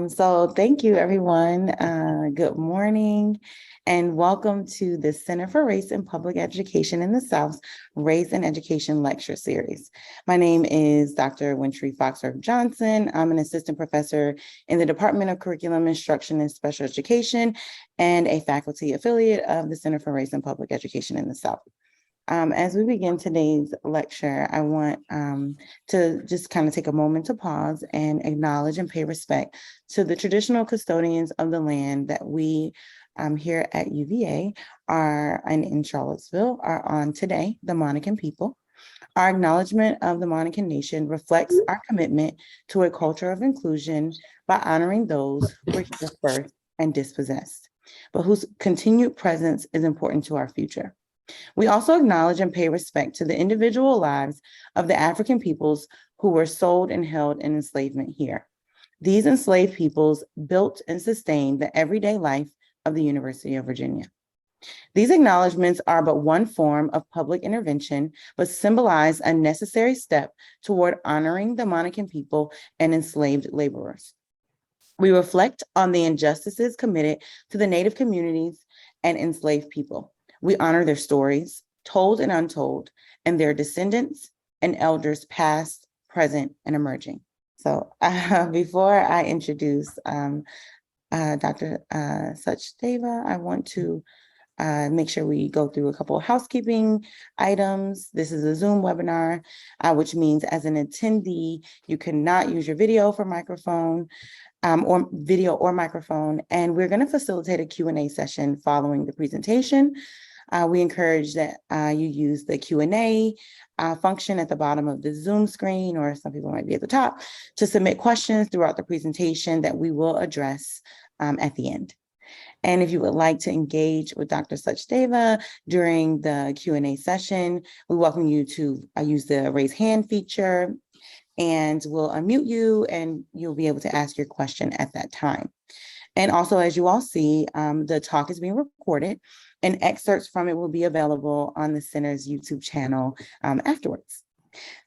So thank you, everyone. Good morning and welcome to the Center for Race and Public Education in the South's Race and Education Lecture Series. My name is Dr. Wintry Foxworth Johnson. I'm an assistant professor in the Department of Curriculum Instruction and Special Education and a faculty affiliate of the Center for Race and Public Education in the South. As we begin today's lecture, I want to just kind of take a moment to pause and acknowledge and pay respect to the traditional custodians of the land that we here at UVA are and in Charlottesville are on today, the Monacan people. Our acknowledgement of the Monacan Nation reflects our commitment to a culture of inclusion by honoring those who were here first and dispossessed, but whose continued presence is important to our future. We also acknowledge and pay respect to the individual lives of the African peoples who were sold and held in enslavement here. These enslaved peoples built and sustained the everyday life of the University of Virginia. These acknowledgements are but one form of public intervention, but symbolize a necessary step toward honoring the Monacan people and enslaved laborers. We reflect on the injustices committed to the Native communities and enslaved people. We honor their stories, told and untold, and their descendants and elders past, present, and emerging. So before I introduce Dr. Sachdeva, I want to make sure we go through a couple of housekeeping items. This is a Zoom webinar, which means as an attendee, you cannot use your video for microphone or video or microphone. And we're going to facilitate a Q&A session following the presentation. We encourage that you use the Q&A function at the bottom of the Zoom screen, or some people might be at the top, to submit questions throughout the presentation that we will address at the end. And if you would like to engage with Dr. Sachdeva during the Q&A session, we welcome you to use the raise hand feature, and we'll unmute you and you'll be able to ask your question at that time. And also, as you all see, the talk is being recorded and excerpts from it will be available on the center's YouTube channel afterwards.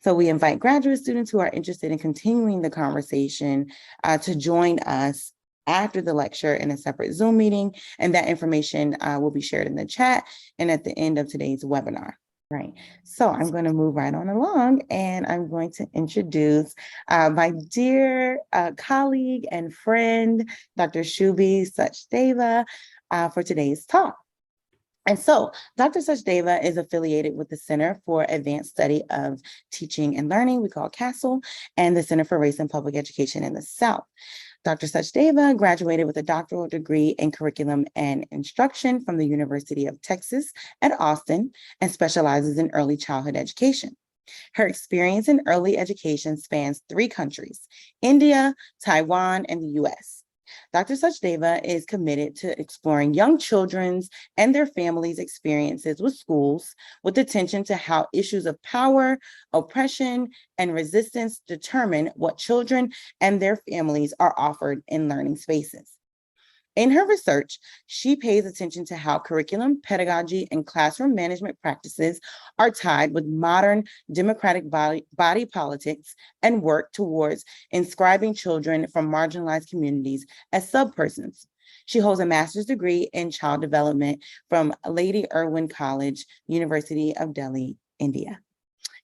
So we invite graduate students who are interested in continuing the conversation to join us after the lecture in a separate Zoom meeting, and that information will be shared in the chat and at the end of today's webinar. Right. So I'm going to move right on along, and I'm going to introduce my dear colleague and friend, Dr. Shubhi Sachdeva, for today's talk. And so Dr. Sachdeva is affiliated with the Center for Advanced Study of Teaching and Learning, we call CASTLE, and the Center for Race and Public Education in the South. Dr. Sachdeva graduated with a doctoral degree in curriculum and instruction from the University of Texas at Austin and specializes in early childhood education. Her experience in early education spans 3 countries, India, Taiwan, and the US. Dr. Sachdeva is committed to exploring young children's and their families' experiences with schools, with attention to how issues of power, oppression, and resistance determine what children and their families are offered in learning spaces. In her research, she pays attention to how curriculum, pedagogy, and classroom management practices are tied with modern democratic body politics and work towards inscribing children from marginalized communities as subpersons. She holds a master's degree in child development from Lady Irwin College, University of Delhi, India.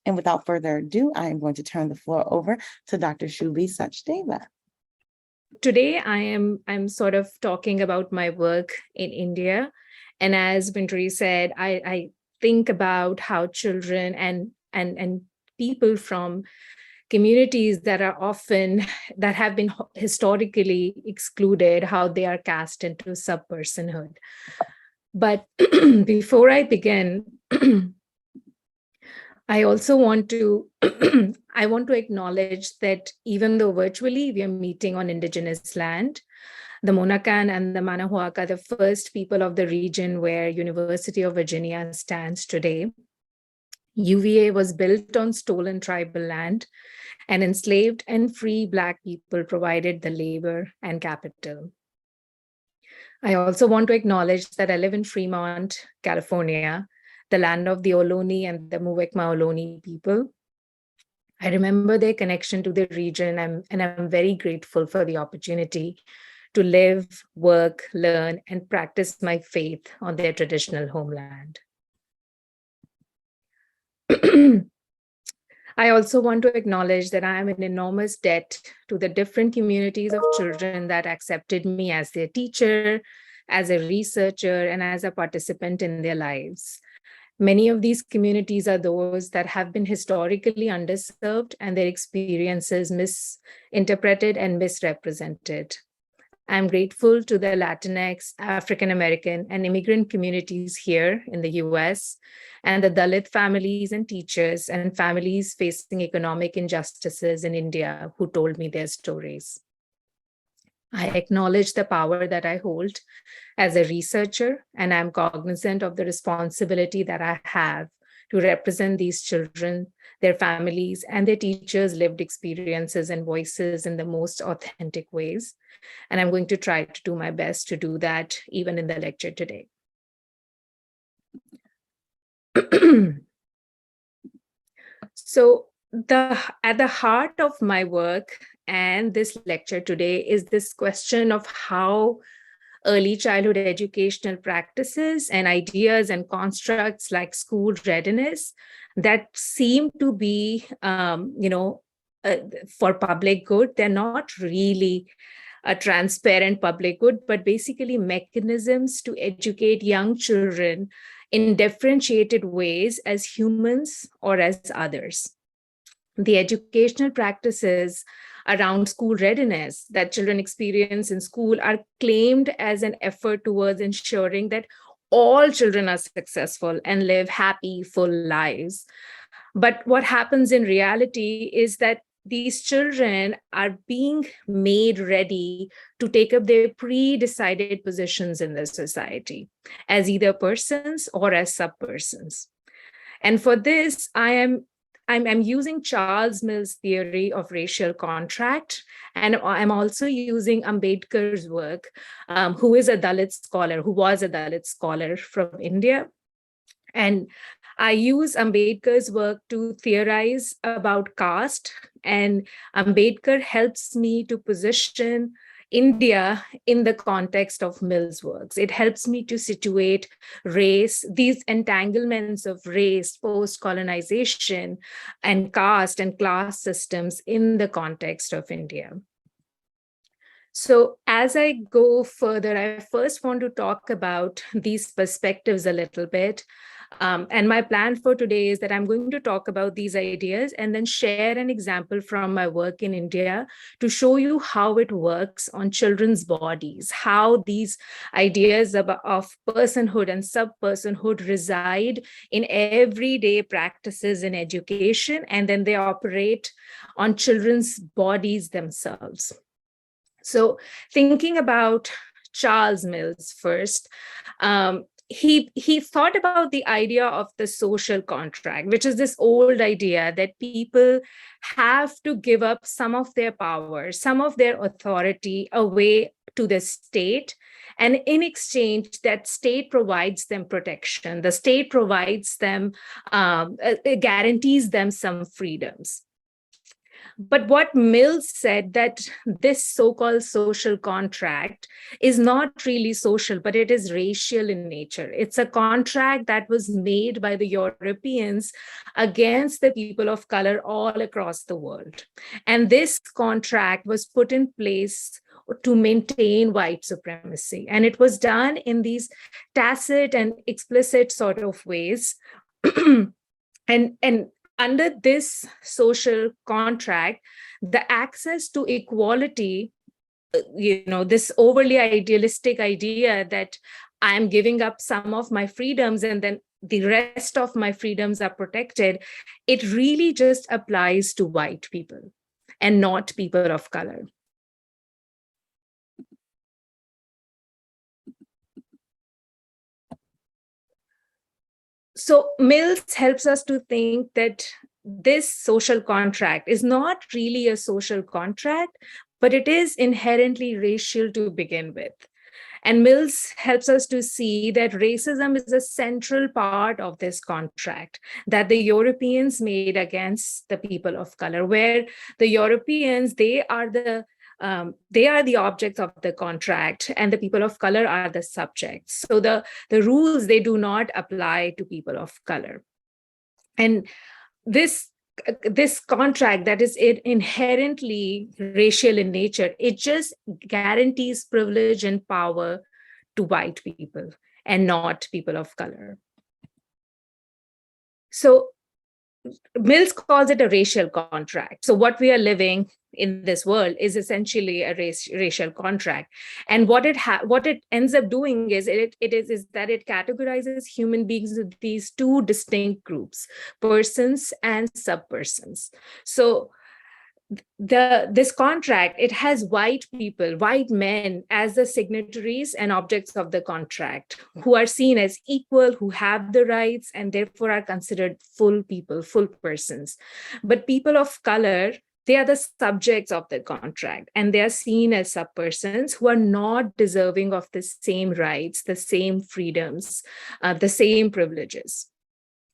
And without further ado, I am going to turn the floor over to Dr. Shubhi Sachdeva. Today, I'm sort of talking about my work in India. And as Bindri said, I think about how children and people from communities that have been historically excluded, how they are cast into subpersonhood. But before I begin, I also want to acknowledge that even though virtually we are meeting on indigenous land, the Monacan and the Manahoac are the first people of the region where University of Virginia stands today. UVA was built on stolen tribal land, and enslaved and free Black people provided the labor and capital. I also want to acknowledge that I live in Fremont, California, the land of the Ohlone and the Muwekma Ohlone people. I remember their connection to the region, and I'm very grateful for the opportunity to live, work, learn, and practice my faith on their traditional homeland. I also want to acknowledge that I am in enormous debt to the different communities of children that accepted me as their teacher, as a researcher, and as a participant in their lives. Many of these communities are those that have been historically underserved and their experiences misinterpreted and misrepresented. I'm grateful to the Latinx, African American, and immigrant communities here in the US, and the Dalit families and teachers and families facing economic injustices in India who told me their stories. I acknowledge the power that I hold as a researcher, and I'm cognizant of the responsibility that I have to represent these children, their families, and their teachers' lived experiences and voices in the most authentic ways. And I'm going to try to do my best to do that even in the lecture today. So at the heart of my work and this lecture today is this question of how early childhood educational practices and ideas and constructs like school readiness that seem to be, for public good, they're not really a transparent public good, but basically mechanisms to educate young children in differentiated ways as humans or as others. The educational practices around school readiness that children experience in school are claimed as an effort towards ensuring that all children are successful and live happy, full lives. But what happens in reality is that these children are being made ready to take up their pre-decided positions in the society as either persons or as subpersons. And for this, I'm using Charles Mill's theory of racial contract, and I'm also using Ambedkar's work, who was a Dalit scholar from India. And I use Ambedkar's work to theorize about caste, and Ambedkar helps me to position India in the context of Mill's works. It helps me to situate race, these entanglements of race, post-colonization, and caste and class systems in the context of India. So as I go further, I first want to talk about these perspectives a little bit. And my plan for today is that I'm going to talk about these ideas and then share an example from my work in India to show you how it works on children's bodies, how these ideas of personhood and subpersonhood reside in everyday practices in education, and then they operate on children's bodies themselves. So thinking about Charles Mills first, he thought about the idea of the social contract, which is this old idea that people have to give up some of their power, some of their authority away to the state. And in exchange, that state provides them protection. The state provides them, guarantees them some freedoms. But what Mills said, that this so-called social contract is not really social, but it is racial in nature. It's a contract that was made by the Europeans against the people of color all across the world. And this contract was put in place to maintain white supremacy. And it was done in these tacit and explicit sort of ways. and under this social contract, the access to equality, this overly idealistic idea that I'm giving up some of my freedoms and then the rest of my freedoms are protected, it really just applies to white people and not people of color. So Mills helps us to think that this social contract is not really a social contract, but it is inherently racial to begin with. And Mills helps us to see that racism is a central part of this contract that the Europeans made against the people of color, where the Europeans, they are the objects of the contract, and the people of color are the subjects. So the rules, they do not apply to people of color. And this contract that is inherently racial in nature, it just guarantees privilege and power to white people and not people of color. So Mills calls it a racial contract. So what we are living in this world is essentially a racial contract. And what it ends up doing is that it categorizes human beings into these two distinct groups, persons and subpersons. So this contract, it has white people, white men as the signatories and objects of the contract, who are seen as equal, who have the rights, and therefore are considered full people, full persons. But people of color, they are the subjects of the contract, and they are seen as subpersons who are not deserving of the same rights, the same freedoms, the same privileges.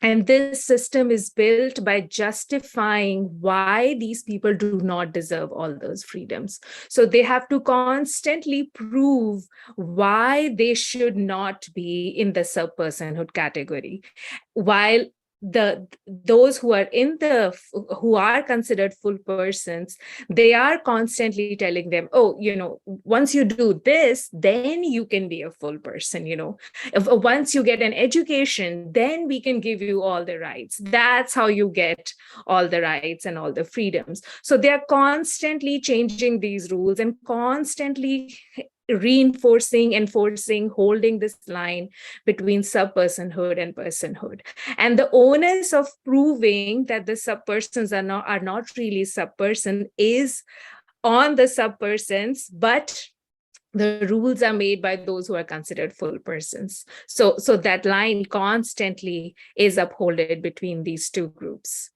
And this system is built by justifying why these people do not deserve all those freedoms. So they have to constantly prove why they should not be in the subpersonhood category, while those who are considered full persons, they are constantly telling them, oh, once you do this, then you can be a full person. Once you get an education, then we can give you all the rights. That's how you get all the rights and all the freedoms. So they are constantly changing these rules and constantly reinforcing, enforcing, holding this line between subpersonhood and personhood. And the onus of proving that the subpersons are not really subperson is on the subpersons, but the rules are made by those who are considered full persons. So that line constantly is upholded between these two groups.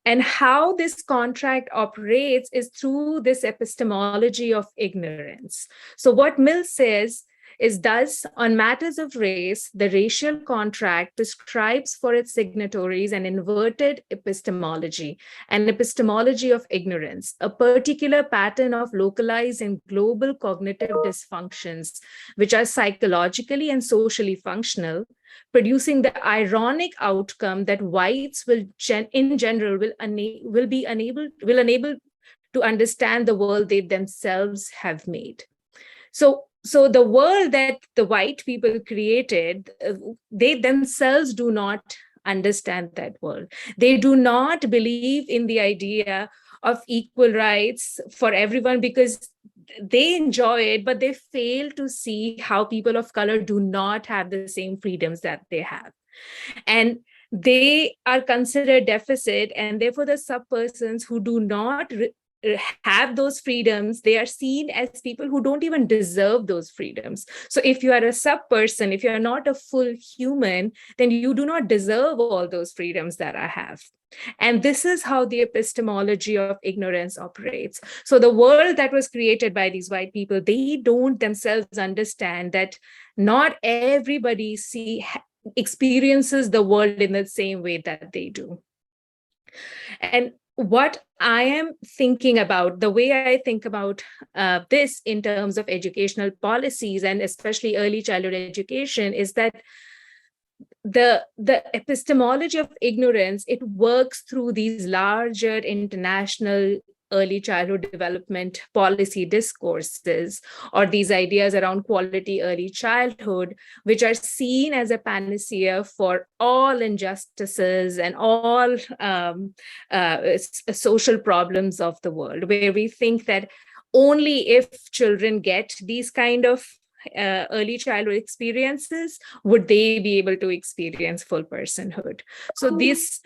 And how this contract operates is through this epistemology of ignorance. So what Mills says is, thus, on matters of race, the racial contract prescribes for its signatories an inverted epistemology, an epistemology of ignorance, a particular pattern of localized and global cognitive dysfunctions, which are psychologically and socially functional, producing the ironic outcome that whites will be unable to understand the world they themselves have made. So the world that the white people created, they themselves do not understand that world. They do not believe in the idea of equal rights for everyone because they enjoy it, but they fail to see how people of color do not have the same freedoms that they have. And they are considered deficit, and therefore the subpersons who do not have those freedoms, they are seen as people who don't even deserve those freedoms. So if you are a subperson, if you are not a full human, then you do not deserve all those freedoms that I have. And this is how the epistemology of ignorance operates. So the world that was created by these white people, they don't themselves understand that not everybody experiences the world in the same way that they do. And what I am thinking about, the way I think about this in terms of educational policies and especially early childhood education, is that the epistemology of ignorance, it works through these larger international early childhood development policy discourses, or these ideas around quality early childhood, which are seen as a panacea for all injustices and all social problems of the world, where we think that only if children get these kind of early childhood experiences would they be able to experience full personhood. So these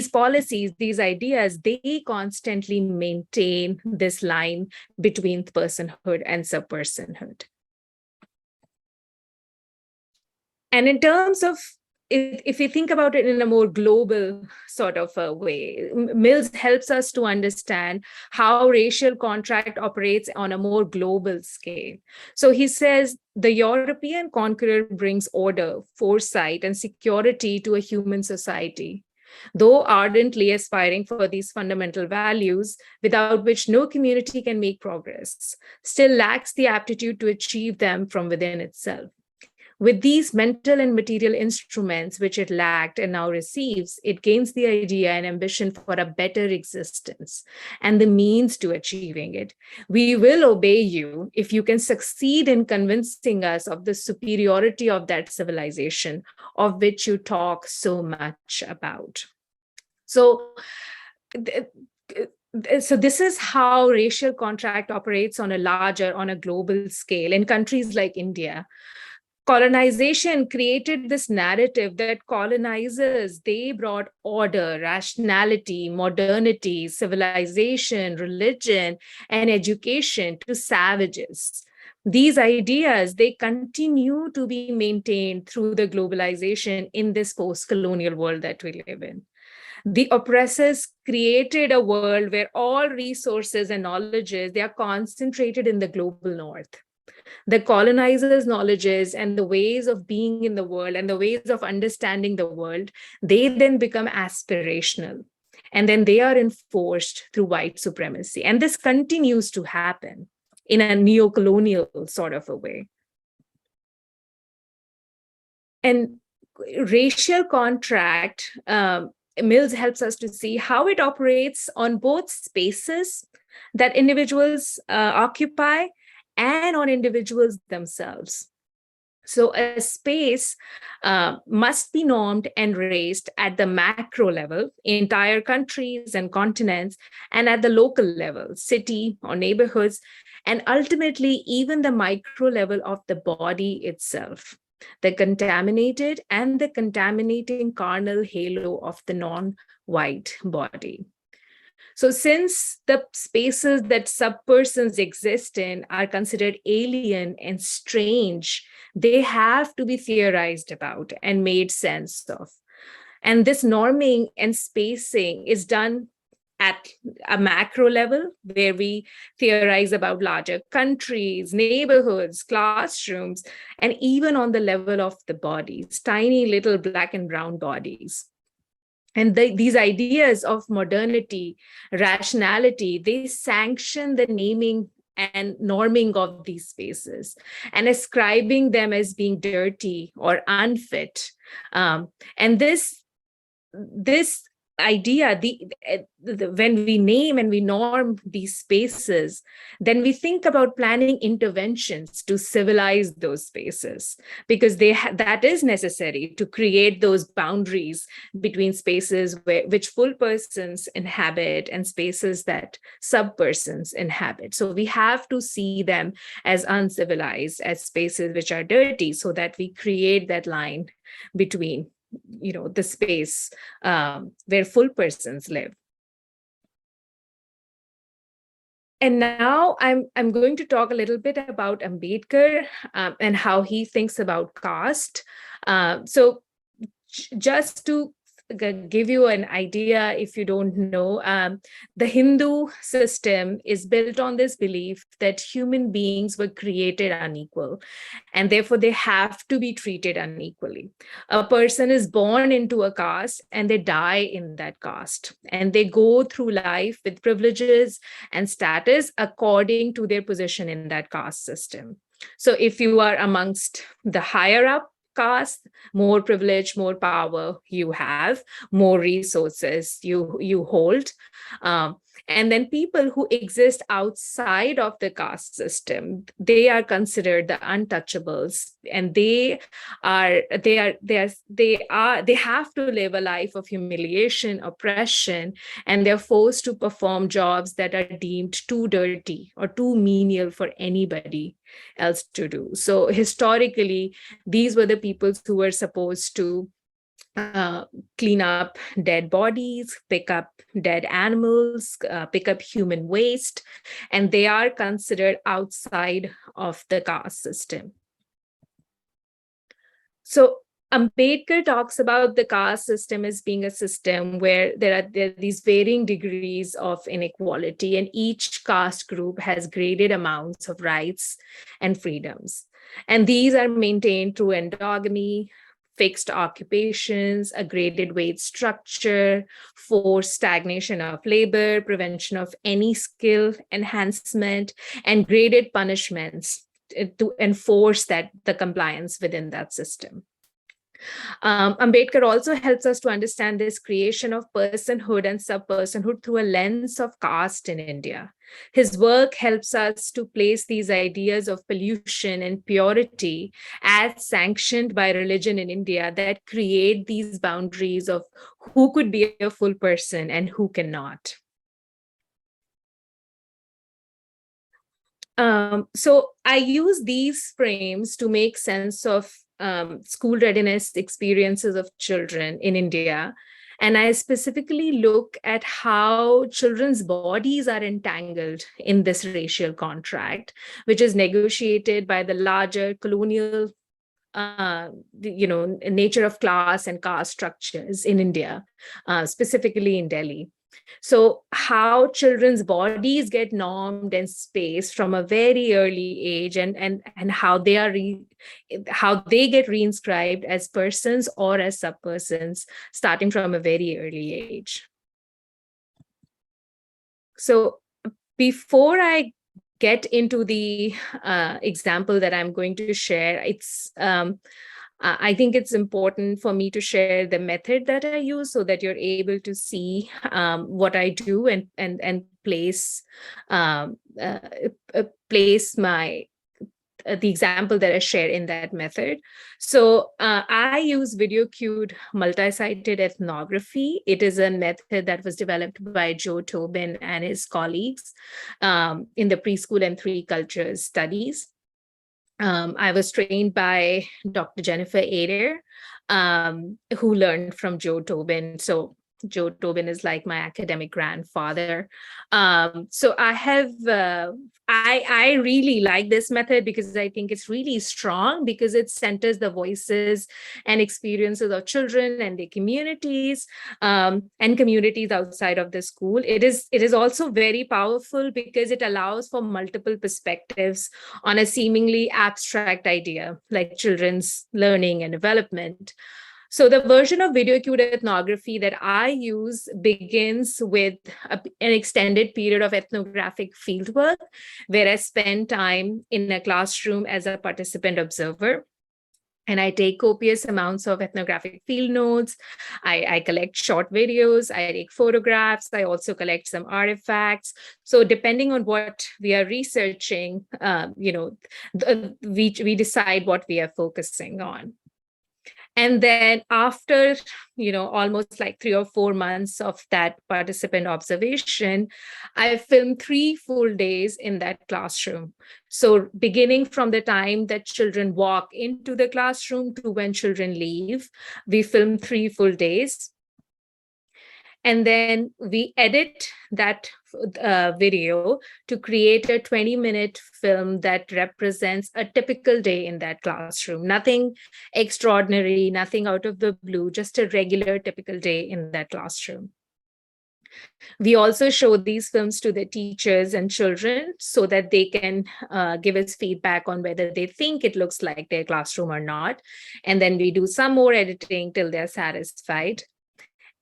policies, these ideas, they constantly maintain this line between personhood and subpersonhood. And in terms of if we think about it in a more global sort of a way, Mills helps us to understand how racial contract operates on a more global scale. So he says the European conqueror brings order, foresight, and security to a human society. Though ardently aspiring for these fundamental values, without which no community can make progress, still lacks the aptitude to achieve them from within itself. With these mental and material instruments which it lacked and now receives, it gains the idea and ambition for a better existence and the means to achieving it. We will obey you if you can succeed in convincing us of the superiority of that civilization of which you talk so much about. So this is how racial contract operates on a global scale in countries like India. Colonization created this narrative that colonizers, they brought order, rationality, modernity, civilization, religion, and education to savages. These ideas, they continue to be maintained through the globalization in this post-colonial world that we live in. The oppressors created a world where all resources and knowledges, they are concentrated in the global north. The colonizers' knowledges and the ways of being in the world and the ways of understanding the world, they then become aspirational. And then they are enforced through white supremacy. And this continues to happen in a neo-colonial sort of a way. And racial contract, Mills helps us to see how it operates on both spaces that individuals occupy and on individuals themselves. So a space must be normed and raised at the macro level, entire countries and continents, and at the local level, city or neighborhoods, and ultimately even the micro level of the body itself, the contaminated and the contaminating carnal halo of the non-white body. So since the spaces that subpersons exist in are considered alien and strange, they have to be theorized about and made sense of. And this norming and spacing is done at a macro level, where we theorize about larger countries, neighborhoods, classrooms, and even on the level of the bodies, tiny little black and brown bodies. And these ideas of modernity, rationality, they sanction the naming and norming of these spaces and ascribing them as being dirty or unfit. And this idea, when we name and we norm these spaces, then we think about planning interventions to civilize those spaces, because that is necessary to create those boundaries between spaces which full persons inhabit and spaces that subpersons inhabit. So we have to see them as uncivilized, as spaces which are dirty, so that we create that line between the space where full persons live. And now I'm going to talk a little bit about Ambedkar and how he thinks about caste. So just to give you an idea, if you don't know, the Hindu system is built on this belief that human beings were created unequal, and therefore they have to be treated unequally. A person is born into a caste and they die in that caste, and they go through life with privileges and status according to their position in that caste system. So if you are amongst the higher up caste, more privilege, more power you have, more resources you hold. And then people who exist outside of the caste system, they are considered the untouchables, and they have to live a life of humiliation, oppression, and they're forced to perform jobs that are deemed too dirty or too menial for anybody else to do. So historically, these were the people who were supposed to clean up dead bodies, pick up dead animals, pick up human waste, and they are considered outside of the caste system. So Ambedkar talks about the caste system as being a system where there are these varying degrees of inequality, and each caste group has graded amounts of rights and freedoms. And these are maintained through endogamy, fixed occupations, a graded wage structure, forced stagnation of labor, prevention of any skill enhancement, and graded punishments to enforce the compliance within that system. Ambedkar also helps us to understand this creation of personhood and subpersonhood through a lens of caste in India. His work helps us to place these ideas of pollution and purity as sanctioned by religion in India that create these boundaries of who could be a full person and who cannot. So I use these frames to make sense of school readiness experiences of children in India. And I specifically look at how children's bodies are entangled in this racial contract, which is negotiated by the larger colonial nature of class and caste structures in India, specifically in Delhi. So how children's bodies get normed and spaced from a very early age, and how they are how they get reinscribed as persons or as subpersons starting from a very early age. So before I get into the example that I'm going to share, I think it's important for me to share the method that I use so that you're able to see what I do and place place my the example that I share in that method. So I use video cued multi-sited ethnography. It is a method that was developed by Joe Tobin and his colleagues in the preschool and three cultures studies. I was trained by Dr. Jennifer Adair, who learned from Joe Tobin. So Joe Tobin is like my academic grandfather. So I really like this method because I think it's really strong because it centers the voices and experiences of children and their communities and communities outside of the school. It is also very powerful because it allows for multiple perspectives on a seemingly abstract idea like children's learning and development. So the version of video cued ethnography that I use begins with an extended period of ethnographic fieldwork, where I spend time in a classroom as a participant observer. And I take copious amounts of ethnographic field notes. I collect short videos. I take photographs. I also collect some artifacts. So depending on what we are researching, we decide what we are focusing on. And then after, almost like 3 or 4 months of that participant observation, I filmed 3 full days in that classroom. So beginning from the time that children walk into the classroom to when children leave, we film 3 full days. And then we edit that video to create a 20-minute film that represents a typical day in that classroom. Nothing extraordinary, nothing out of the blue, just a regular typical day in that classroom. We also show these films to the teachers and children so that they can give us feedback on whether they think it looks like their classroom or not. And then we do some more editing till they're satisfied.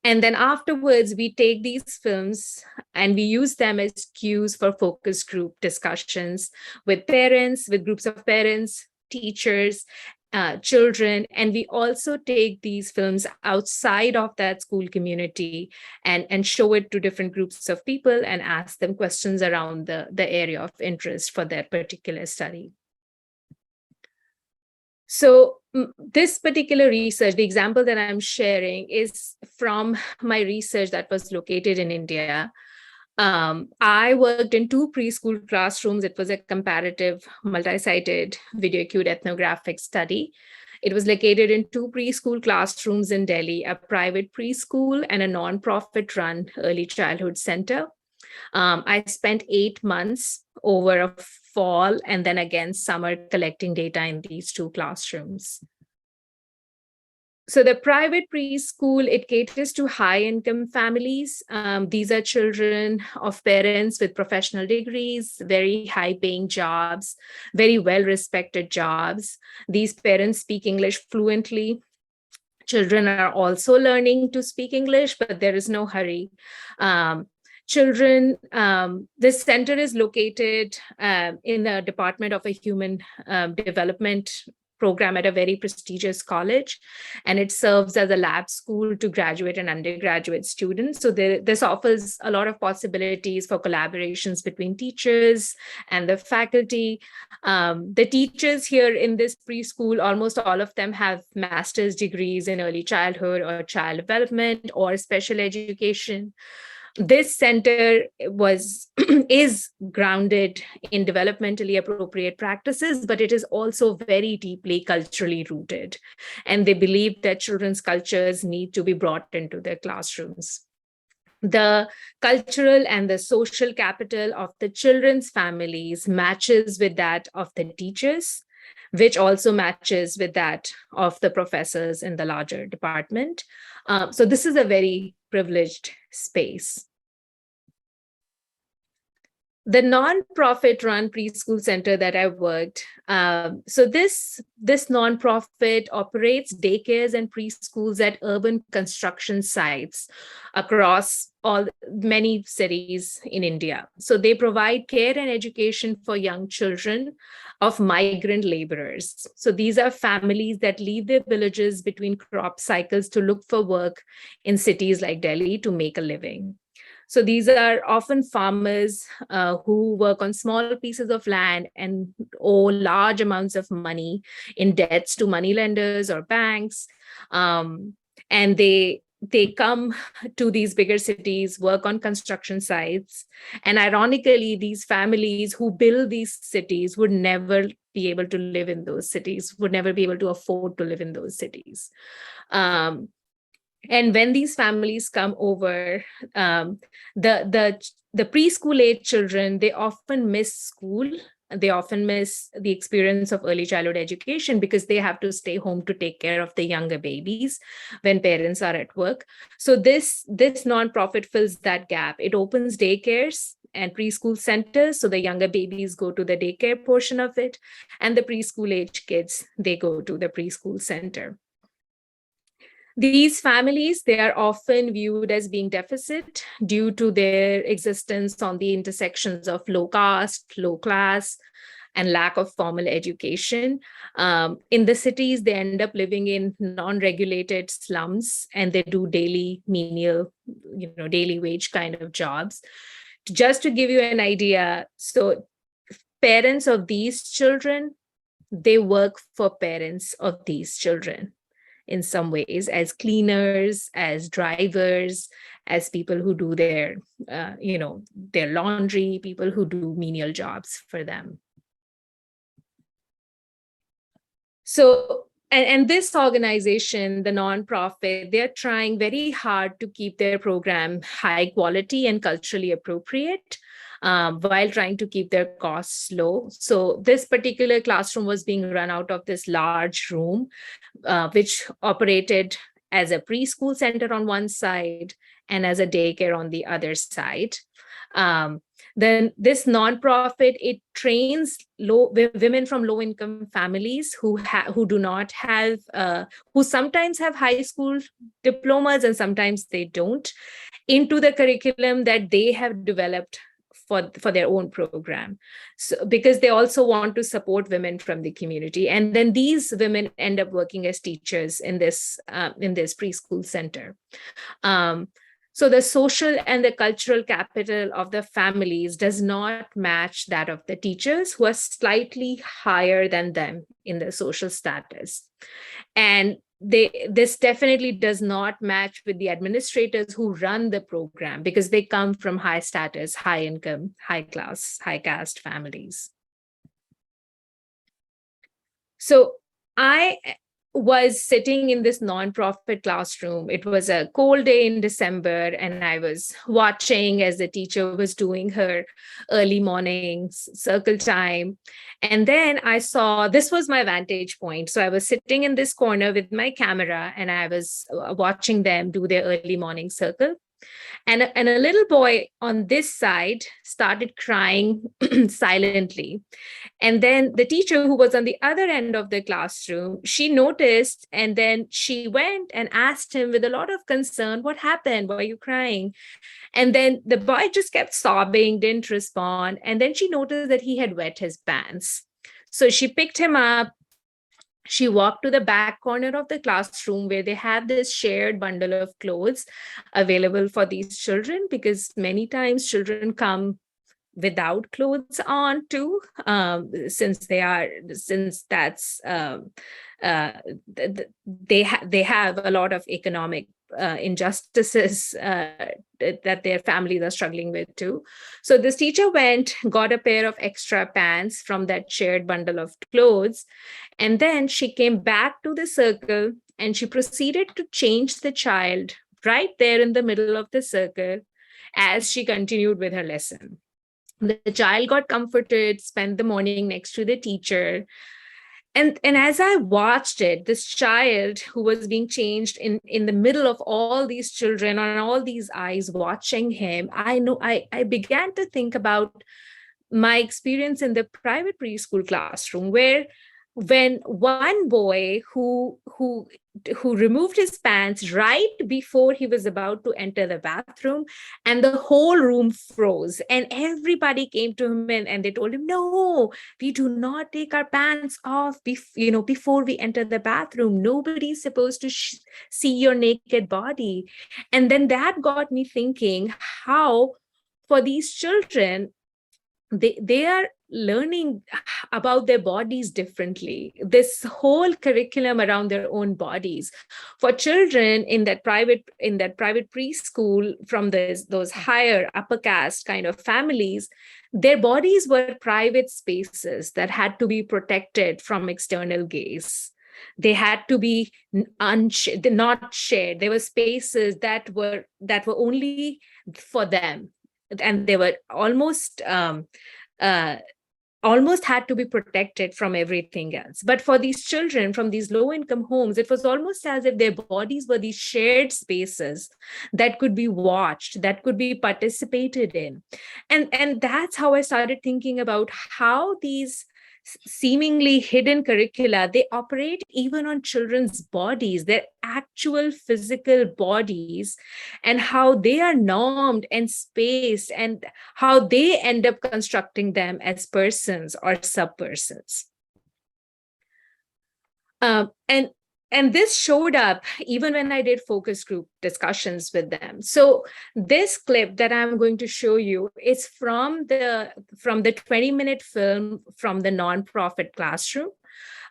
And then afterwards, we take these films and we use them as cues for focus group discussions with parents, with groups of parents, teachers, children. And we also take these films outside of that school community and show it to different groups of people and ask them questions around the area of interest for their particular study. So this particular research, the example that I'm sharing is from my research that was located in India. I worked in 2 preschool classrooms. It was a comparative multi-sited video cued ethnographic study. It was located in 2 preschool classrooms in Delhi, a private preschool and a non-profit run early childhood center. I spent 8 months over a fall and then again summer collecting data in these 2 classrooms. So the private preschool, it caters to high-income families. These are children of parents with professional degrees, very high-paying jobs, very well-respected jobs. These parents speak English fluently. Children are also learning to speak English, but there is no hurry. This center is located in the Department of a Human Development program at a very prestigious college, and it serves as a lab school to graduate and undergraduate students. So this offers a lot of possibilities for collaborations between teachers and the faculty. The teachers here in this preschool, almost all of them have master's degrees in early childhood or child development or special education. This center is grounded in developmentally appropriate practices, but it is also very deeply culturally rooted. And they believe that children's cultures need to be brought into their classrooms. The cultural and the social capital of the children's families matches with that of the teachers, which also matches with that of the professors in the larger department. So this is a very privileged space. The nonprofit run preschool center that I worked, so this nonprofit operates daycares and preschools at urban construction sites across many cities in India. So they provide care and education for young children of migrant laborers. So these are families that leave their villages between crop cycles to look for work in cities like Delhi to make a living. So these are often farmers who work on small pieces of land and owe large amounts of money in debts to moneylenders or banks. And they come to these bigger cities, work on construction sites. And ironically, these families who build these cities would never be able to live in those cities, would never be able to afford to live in those cities. And when these families come over, the preschool age children, they often miss school. They often miss the experience of early childhood education because they have to stay home to take care of the younger babies when parents are at work. So this nonprofit fills that gap. It opens daycares and preschool centers. So the younger babies go to the daycare portion of it, and the preschool age kids, they go to the preschool center. These families, they are often viewed as being deficit due to their existence on the intersections of low caste, low class, and lack of formal education. In the cities, they end up living in non-regulated slums, and they do daily menial, daily wage kind of jobs. Just to give you an idea, so parents of these children, they work for parents of these children in some ways, as cleaners, as drivers, as people who do their laundry, people who do menial jobs for them. So, and this organization, the nonprofit, they're trying very hard to keep their program high quality and culturally appropriate, while trying to keep their costs low. So this particular classroom was being run out of this large room, which operated as a preschool center on one side and as a daycare on the other side. Then this nonprofit, it trains women from low-income families who sometimes have high school diplomas and sometimes they don't, into the curriculum that they have developed for their own program. So, because they also want to support women from the community. And then these women end up working as teachers in this preschool center. So the social and the cultural capital of the families does not match that of the teachers, who are slightly higher than them in their social status. And this definitely does not match with the administrators who run the program, because they come from high status, high income, high class, high caste families. So was sitting in this nonprofit classroom. It was a cold day in December, and I was watching as the teacher was doing her early mornings circle time. And then I saw, this was my vantage point. So I was sitting in this corner with my camera, and I was watching them do their early morning circle. And a little boy on this side started crying silently. And then the teacher, who was on the other end of the classroom, she noticed, and then she went and asked him with a lot of concern, "What happened? Why are you crying?" And then the boy just kept sobbing, didn't respond. And then she noticed that he had wet his pants. So she picked him up. She walked to the back corner of the classroom where they have this shared bundle of clothes available for these children, because many times children come without clothes on too, since that's they have a lot of economic injustices that their families are struggling with too. So this teacher went, got a pair of extra pants from that shared bundle of clothes, and then she came back to the circle and she proceeded to change the child right there in the middle of the circle as she continued with her lesson. The child got comforted, spent the morning next to the teacher. And as I watched it, this child who was being changed in the middle of all these children, on all these eyes watching him, I began to think about my experience in the private preschool classroom, where when one boy who removed his pants right before he was about to enter the bathroom, and the whole room froze, and everybody came to him and they told him, "No, we do not take our pants off before we enter the bathroom. Nobody's supposed to see your naked body." And then that got me thinking how, for these children, they are learning about their bodies differently. This whole curriculum around their own bodies for children in that private preschool from those higher upper caste kind of families, their bodies were private spaces that had to be protected from external gaze. They had to be not shared. There were spaces that were only for them, and they were almost had to be protected from everything else. But for these children from these low-income homes, it was almost as if their bodies were these shared spaces that could be watched, that could be participated in. And that's how I started thinking about how these seemingly hidden curricula, they operate even on children's bodies, their actual physical bodies, and how they are normed and spaced, and how they end up constructing them as persons or subpersons. And this showed up even when I did focus group discussions with them. So this clip that I'm going to show you is from the 20-minute film from the nonprofit classroom.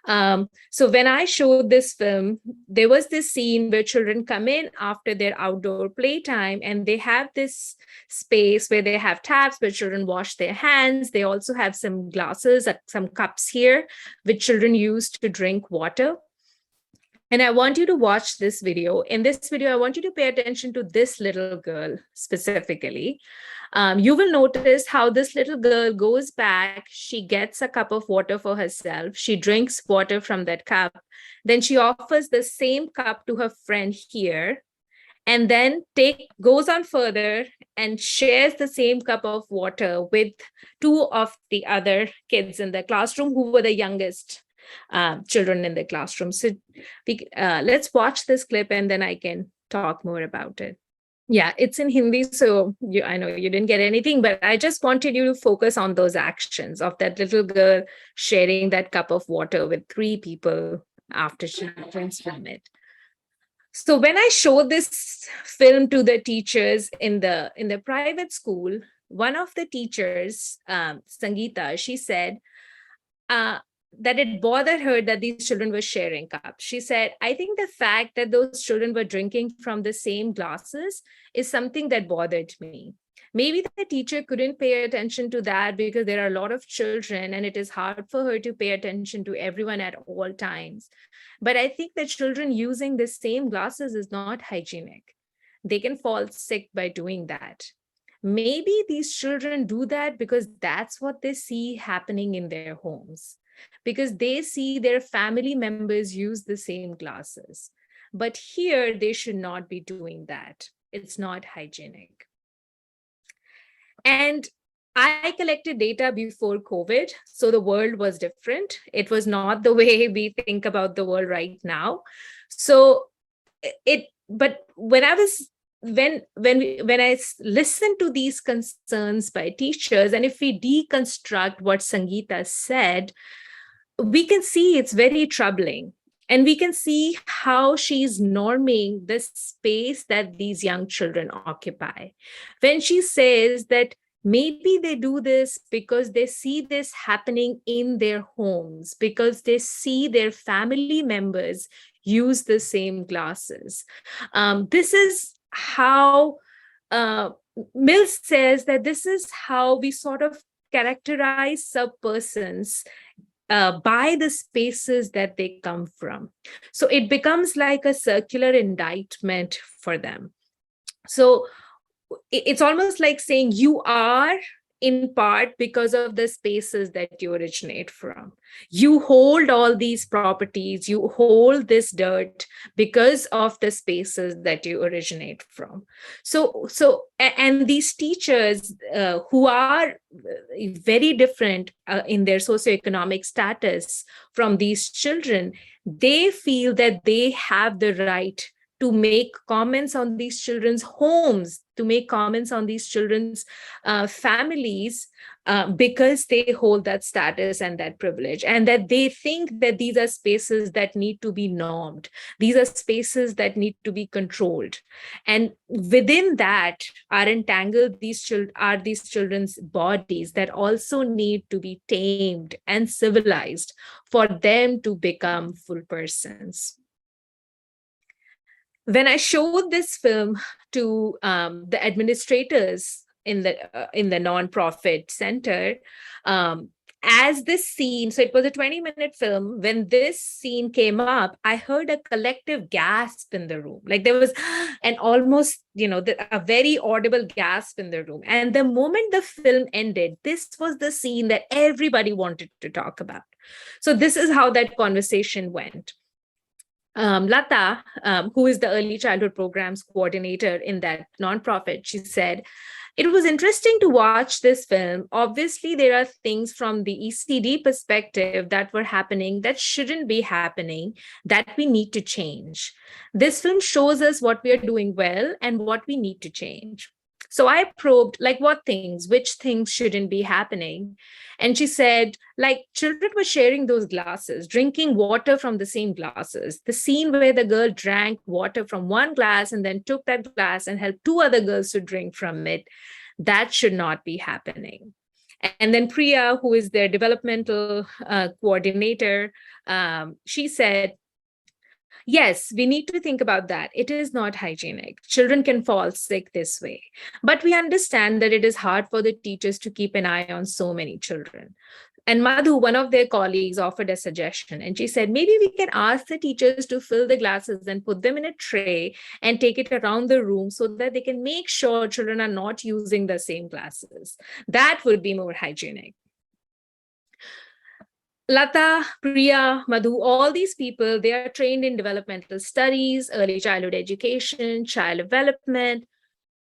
So when I showed this film, there was this scene where children come in after their outdoor playtime, and they have this space where they have taps where children wash their hands. They also have some glasses, some cups here, which children use to drink water. And I want you to watch this video. In this video, I want you to pay attention to this little girl specifically. You will notice how this little girl goes back. She gets a cup of water for herself. She drinks water from that cup. Then she offers the same cup to her friend here, and then goes on further and shares the same cup of water with two of the other kids in the classroom who were the youngest children in the classroom. So let's watch this clip, and then I can talk more about it. Yeah, it's in Hindi, so I know you didn't get anything, but I just wanted you to focus on those actions of that little girl sharing that cup of water with three people after she drinks from it. So when I showed this film to the teachers in the private school, one of the teachers, Sangeeta, she said, that it bothered her that these children were sharing cups. She said, "I think the fact that those children were drinking from the same glasses is something that bothered me." Maybe the teacher couldn't pay attention to that because there are a lot of children and it is hard for her to pay attention to everyone at all times. But I think that children using the same glasses is not hygienic. They can fall sick by doing that. Maybe these children do that because that's what they see happening in their homes, because they see their family members use the same glasses. But here, they should not be doing that. It's not hygienic. And I collected data before COVID, so the world was different. It was not the way we think about the world right now. So but when I was when I listened to these concerns by teachers, and if we deconstruct what Sangeeta said, we can see it's very troubling. And we can see how she's norming the space that these young children occupy. When she says that maybe they do this because they see this happening in their homes, because they see their family members use the same glasses. This is how Mills says that this is how we sort of characterize subpersons by the spaces that they come from. So it becomes like a circular indictment for them. So it's almost like saying you are in part because of the spaces that you originate from. You hold all these properties, you hold this dirt because of the spaces that you originate from. And these teachers who are very different in their socioeconomic status from these children, they feel that they have the right to make comments on these children's homes, to make comments on these children's families, because they hold that status and that privilege, and that they think that these are spaces that need to be normed. These are spaces that need to be controlled. And within that are entangled these children's bodies that also need to be tamed and civilized for them to become full persons. When I showed this film to the administrators in the nonprofit center, as this scene, so it was a 20-minute film, when this scene came up, I heard a collective gasp in the room. Like there was an almost, a very audible gasp in the room. And the moment the film ended, this was the scene that everybody wanted to talk about. So this is how that conversation went. Lata, who is the early childhood programs coordinator in that nonprofit, she said, it was interesting to watch this film. Obviously, there are things from the ECD perspective that were happening that shouldn't be happening, that we need to change. This film shows us what we are doing well and what we need to change. So I probed, like, what things, which things shouldn't be happening? And she said, like, children were sharing those glasses, drinking water from the same glasses. The scene where the girl drank water from one glass and then took that glass and helped two other girls to drink from it, that should not be happening. And then Priya, who is their developmental coordinator, she said, yes, we need to think about that. It is not hygienic. Children can fall sick this way. But we understand that it is hard for the teachers to keep an eye on so many children. And Madhu, one of their colleagues, offered a suggestion. And she said, maybe we can ask the teachers to fill the glasses and put them in a tray and take it around the room so that they can make sure children are not using the same glasses. That would be more hygienic. Lata, Priya, Madhu, all these people, they are trained in developmental studies, early childhood education, child development.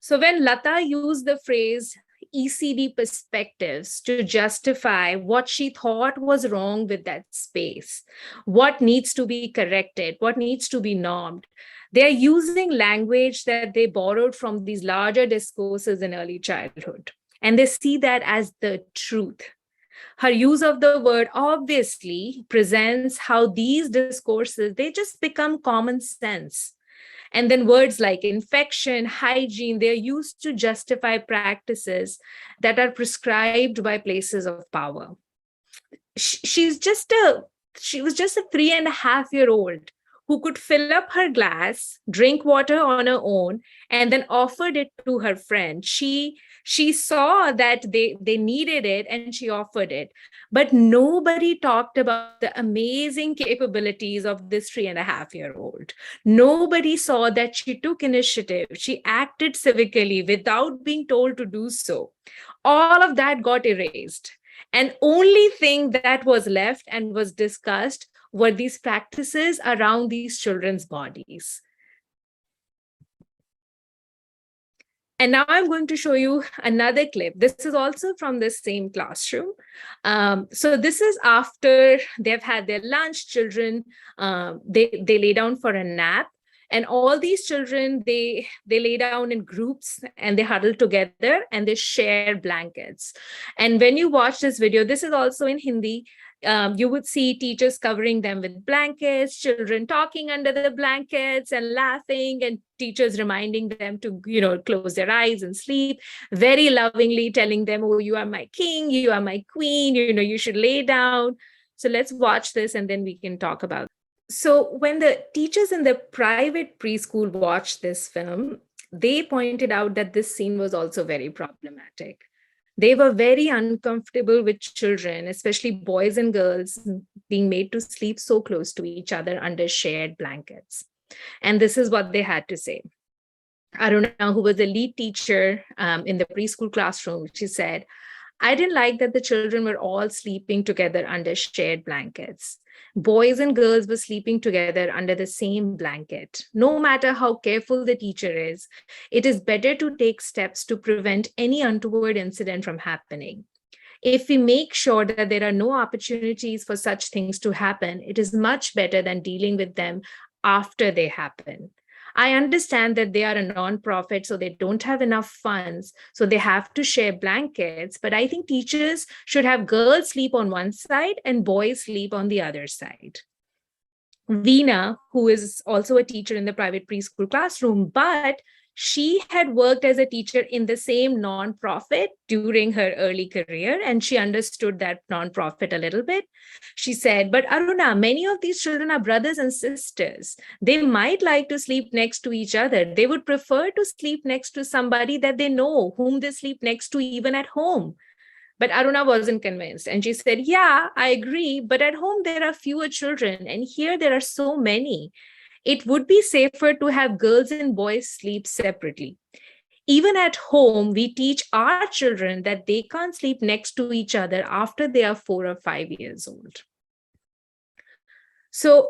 So when Lata used the phrase ECD perspectives to justify what she thought was wrong with that space, what needs to be corrected, what needs to be normed, they're using language that they borrowed from these larger discourses in early childhood. And they see that as the truth. Her use of the word obviously presents how these discourses, they just become common sense. And then words like infection, hygiene, they're used to justify practices that are prescribed by places of power. She was just a 3.5-year-old who could fill up her glass, drink water on her own, and then offered it to her friend. She She saw that they needed it and she offered it. But nobody talked about the amazing capabilities of this 3.5-year-old. Nobody saw that she took initiative. She acted civically without being told to do so. All of that got erased. And only thing that was left and was discussed were these practices around these children's bodies. And now I'm going to show you another clip. This is also from the same classroom. So this is after they've had their lunch. Children, they lay down for a nap. And all these children, they lay down in groups and they huddle together and they share blankets. And when you watch this video, this is also in Hindi, you would see teachers covering them with blankets, children talking under the blankets and laughing, and teachers reminding them to, close their eyes and sleep, very lovingly telling them, oh, you are my king, you are my queen, you should lay down. So let's watch this and then we can talk about it. So when the teachers in the private preschool watched this film, they pointed out that this scene was also very problematic. They were very uncomfortable with children, especially boys and girls, being made to sleep so close to each other under shared blankets. And this is what they had to say. Aruna, who was the lead teacher in the preschool classroom, she said, I didn't like that the children were all sleeping together under shared blankets. Boys and girls were sleeping together under the same blanket. No matter how careful the teacher is, it is better to take steps to prevent any untoward incident from happening. If we make sure that there are no opportunities for such things to happen, it is much better than dealing with them after they happen. I understand that they are a nonprofit, so they don't have enough funds, so they have to share blankets. But I think teachers should have girls sleep on one side and boys sleep on the other side. Veena, who is also a teacher in the private preschool classroom, but she had worked as a teacher in the same nonprofit during her early career, and she understood that nonprofit a little bit. She said, but Aruna, many of these children are brothers and sisters. They might like to sleep next to each other. They would prefer to sleep next to somebody that they know, whom they sleep next to even at home. But Aruna wasn't convinced. And she said, yeah, I agree. But at home, there are fewer children. And here there are so many. It would be safer to have girls and boys sleep separately. Even at home, we teach our children that they can't sleep next to each other after they are 4 or 5 years old. So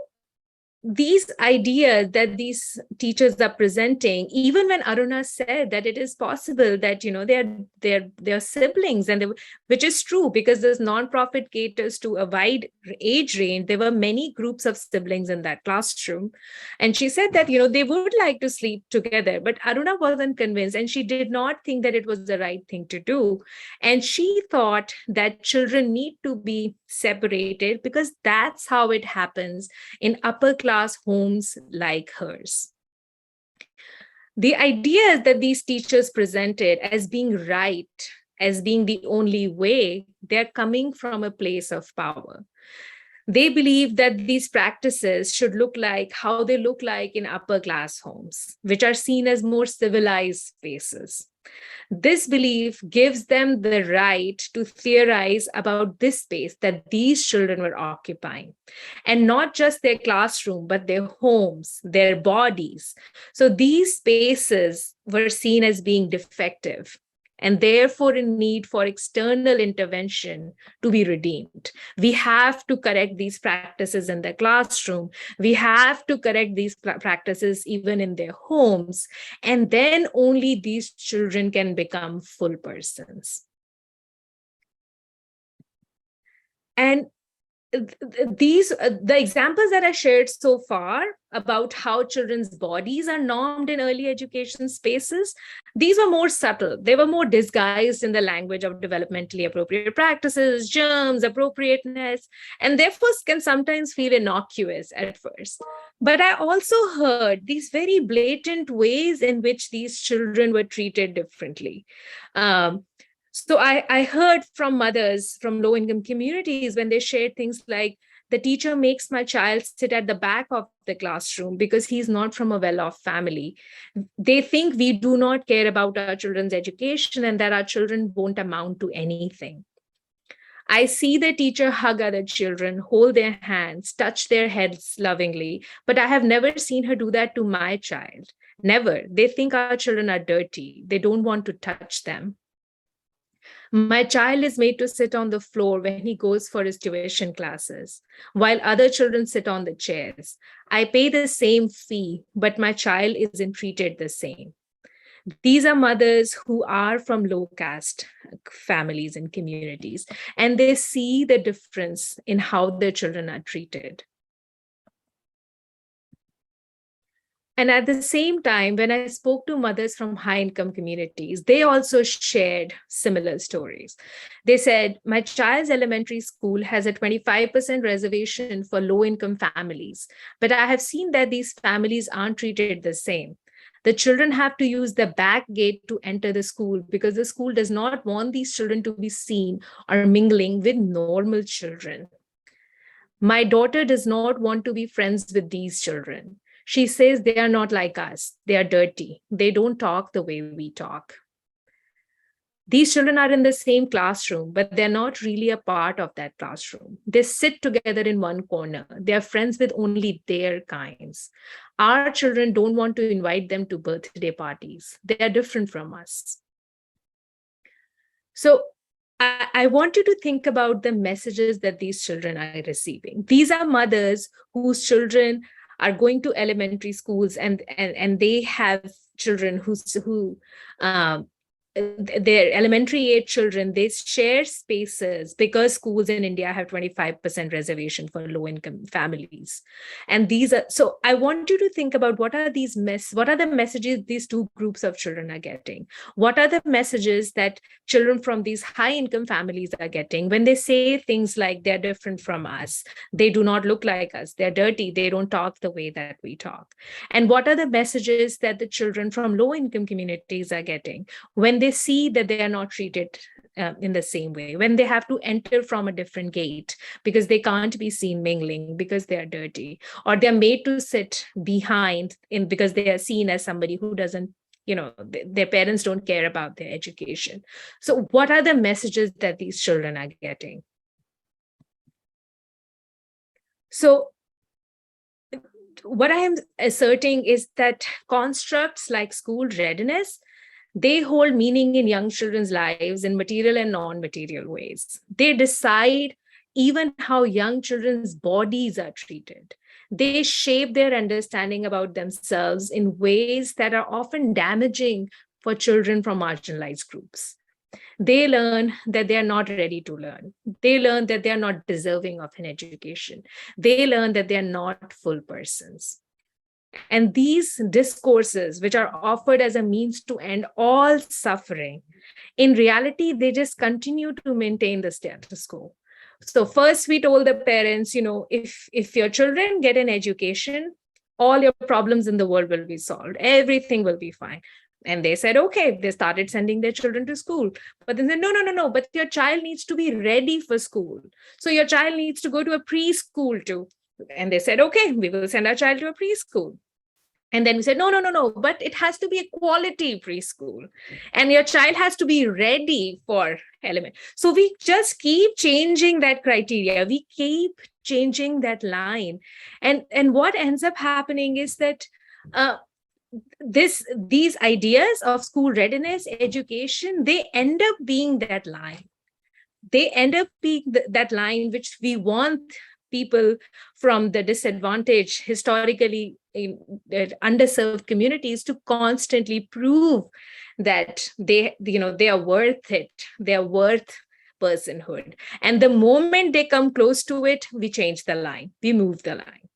these ideas that these teachers are presenting, even when Aruna said that it is possible that they're siblings, and which is true because this nonprofit caters to a wide age range. There were many groups of siblings in that classroom, and she said that they would like to sleep together, but Aruna wasn't convinced, and she did not think that it was the right thing to do, and she thought that children need to be separated because that's how it happens in upper class homes like hers. The ideas that these teachers presented as being right, as being the only way, they're coming from a place of power. They believe that these practices should look like how they look like in upper class homes, which are seen as more civilized spaces. This belief gives them the right to theorize about this space that these children were occupying, and not just their classroom, but their homes, their bodies. So these spaces were seen as being defective, and therefore in need for external intervention to be redeemed. We have to correct these practices in the classroom. We have to correct these practices even in their homes. And then only these children can become full persons. And the examples that I shared so far about how children's bodies are normed in early education spaces, these were more subtle. They were more disguised in the language of developmentally appropriate practices, germs, appropriateness, and therefore can sometimes feel innocuous at first. But I also heard these very blatant ways in which these children were treated differently. So I heard from mothers from low-income communities when they shared things like The teacher makes my child sit at the back of the classroom because he's not from a well-off family. They think we do not care about our children's education and that our children won't amount to anything. I see the teacher hug other children, hold their hands, touch their heads lovingly, but I have never seen her do that to my child. Never. They think our children are dirty. They don't want to touch them. My child is made to sit on the floor when he goes for his tuition classes, while other children sit on the chairs. I pay the same fee, but my child isn't treated the same. These are mothers who are from low-caste families and communities, and they see the difference in how their children are treated. And at the same time, when I spoke to mothers from high-income communities, they also shared similar stories. They said, my child's elementary school has a 25% reservation for low-income families, but I have seen that these families aren't treated the same. The children have to use the back gate to enter the school because the school does not want these children to be seen or mingling with normal children. My daughter does not want to be friends with these children. She says they are not like us. They are dirty. They don't talk the way we talk. These children are in the same classroom, but they're not really a part of that classroom. They sit together in one corner. They are friends with only their kinds. Our children don't want to invite them to birthday parties. They are different from us. So I want you to think about the messages that these children are receiving. These are mothers whose children are going to elementary schools and they have children their elementary age children, they share spaces because schools in India have 25% reservation for low income families. And these are, so I want you to think about what are the messages these two groups of children are getting? What are the messages that children from these high income families are getting when they say things like they're different from us, they do not look like us, they're dirty, they don't talk the way that we talk? And what are the messages that the children from low income communities are getting when they see that they are not treated in the same way, when they have to enter from a different gate because they can't be seen mingling because they are dirty, or they're made to sit behind because they are seen as somebody who doesn't, their parents don't care about their education? So what are the messages that these children are getting? So what I am asserting is that constructs like school readiness, they hold meaning in young children's lives in material and non-material ways. They decide even how young children's bodies are treated. They shape their understanding about themselves in ways that are often damaging for children from marginalized groups. They learn that they are not ready to learn. They learn that they are not deserving of an education. They learn that they are not full persons. And these discourses, which are offered as a means to end all suffering, in reality, they just continue to maintain the status quo. So first we told the parents, if your children get an education, all your problems in the world will be solved. Everything will be fine. And they said, okay, they started sending their children to school. But then they said, no, but your child needs to be ready for school. So your child needs to go to a preschool too. And they said, okay, we will send our child to a preschool. And then we said, no, but it has to be a quality preschool. And your child has to be ready for element. So we just keep changing that criteria. We keep changing that line. And what ends up happening is that these ideas of school readiness, education, they end up being that line. They end up being that line which we want people from the disadvantaged, historically underserved communities to constantly prove that they are worth it. They are worth personhood. And the moment they come close to it, we change the line. We move the line.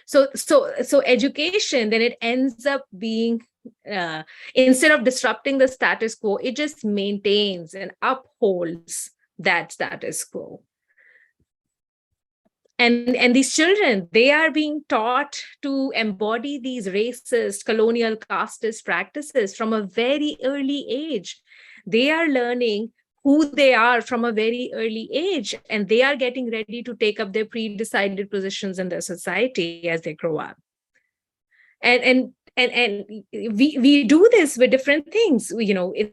So education, then it ends up being, instead of disrupting the status quo, it just maintains and upholds that status quo. And these children, they are being taught to embody these racist, colonial, casteist practices from a very early age. They are learning who they are from a very early age, and they are getting ready to take up their pre-decided positions in the society as they grow up. And we do this with different things,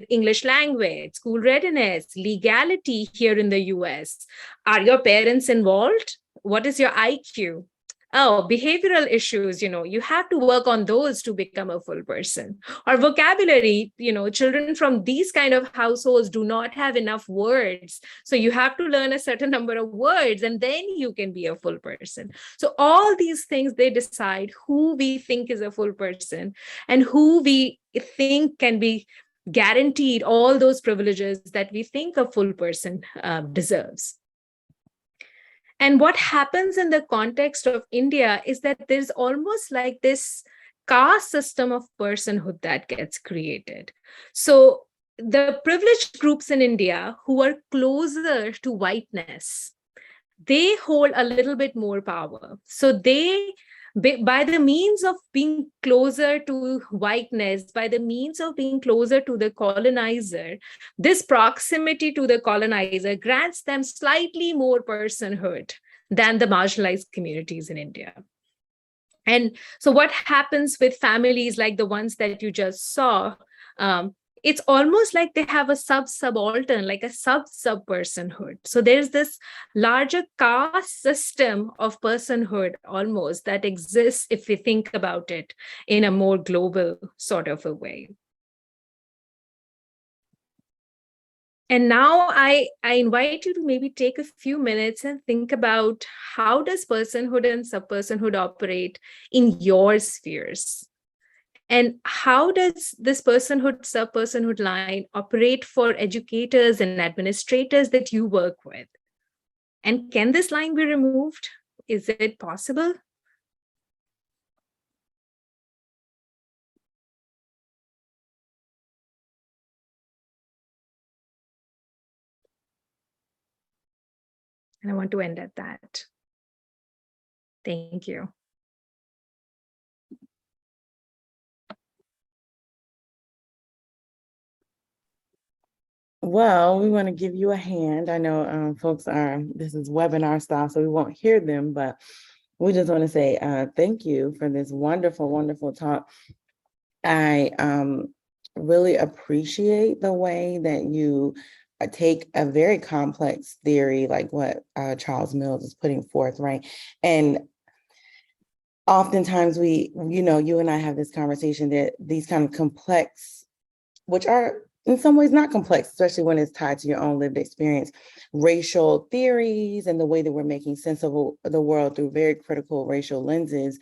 English language, school readiness, legality here in the US. Are your parents involved? What is your IQ? Oh, behavioral issues, you have to work on those to become a full person. Or vocabulary, children from these kind of households do not have enough words. So you have to learn a certain number of words, and then you can be a full person. So all these things, they decide who we think is a full person and who we think can be guaranteed all those privileges that we think a full person deserves. And what happens in the context of India is that there's almost like this caste system of personhood that gets created. So the privileged groups in India who are closer to whiteness, they hold a little bit more power. So they, by the means of being closer to whiteness, by the means of being closer to the colonizer, this proximity to the colonizer grants them slightly more personhood than the marginalized communities in India. And so what happens with families like the ones that you just saw, it's almost like they have a subaltern, like a sub-personhood. So there's this larger caste system of personhood almost that exists if we think about it in a more global sort of a way. And now I invite you to maybe take a few minutes and think about, how does personhood and subpersonhood operate in your spheres? And how does this personhood, subpersonhood line operate for educators and administrators that you work with? And can this line be removed? Is it possible? And I want to end at that. Thank you. Well, we want to give you a hand. I know folks this is webinar style, so we won't hear them, but we just want to say thank you for this wonderful, wonderful talk. I really appreciate the way that you take a very complex theory like what Charles Mills is putting forth, right? And oftentimes you and I have this conversation that these kind of complex, which are in some ways not complex, especially when it's tied to your own lived experience, racial theories and the way that we're making sense of the world through very critical racial lenses,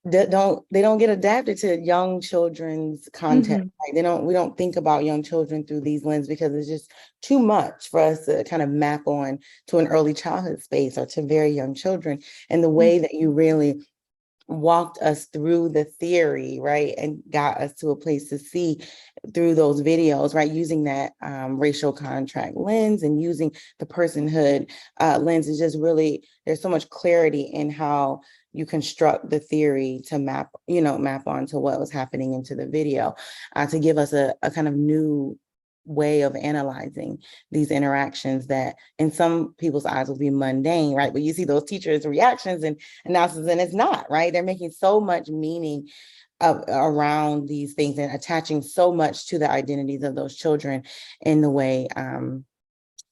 they don't get adapted to young children's content. Right? We don't think about young children through these lenses because it's just too much for us to kind of map on to an early childhood space or to very young children. And the way that you really walked us through the theory, right, and got us to a place to see through those videos, right, using that racial contract lens and using the personhood lens is just really, there's so much clarity in how you construct the theory to map onto what was happening into the video, to give us a kind of new way of analyzing these interactions that in some people's eyes will be mundane, right? But you see those teachers' reactions and analysis, and it's not, right? They're making so much meaning around these things and attaching so much to the identities of those children in the way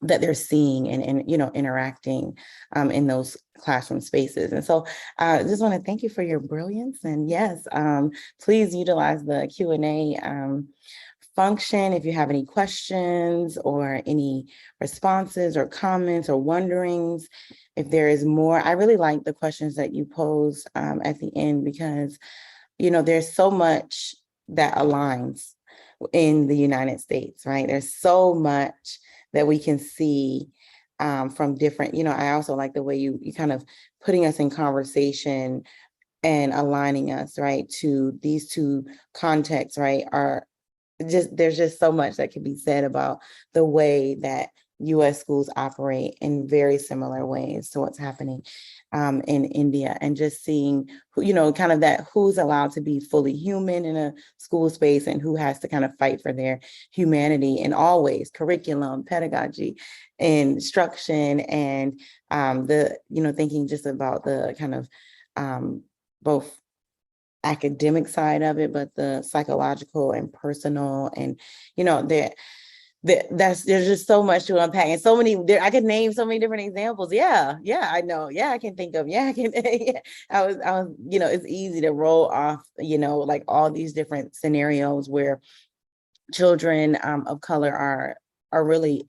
that they're seeing and interacting in those classroom spaces. And so I just want to thank you for your brilliance. And yes, please utilize the Q&A function if you have any questions or any responses or comments or wonderings. If there is more, I really like the questions that you pose at the end, because there's so much that aligns in the United States, right? There's so much that we can see from different, I also like the way you kind of putting us in conversation and aligning us, right, to these two contexts, right, there's just so much that can be said about the way that US schools operate in very similar ways to what's happening in India, and just seeing who, kind of that who's allowed to be fully human in a school space and who has to kind of fight for their humanity in all ways: curriculum, pedagogy, instruction, and thinking just about the kind of both academic side of it, but the psychological and personal, and there's just so much to unpack, and so many. I could name so many different examples. Yeah, I know. Yeah, I can think of. Yeah, I can. Yeah. I was. It's easy to roll off. Like all these different scenarios where children of color are really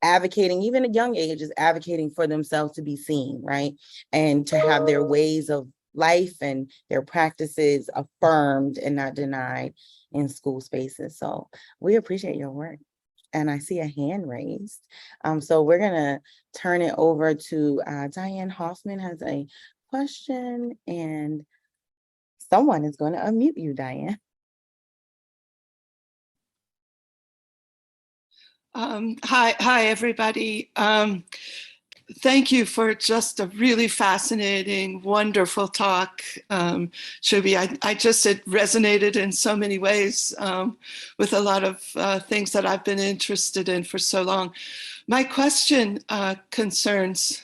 advocating, even at young ages, advocating for themselves to be seen, right, and to have their ways of life and their practices affirmed and not denied in school spaces. So we appreciate your work. And I see a hand raised. So we're gonna turn it over to Diane Hoffman has a question, and someone is going to unmute you, Diane. Hi, everybody. Thank you for just a really fascinating, wonderful talk, Shubhi. It resonated in so many ways with a lot of things that I've been interested in for so long. My question concerns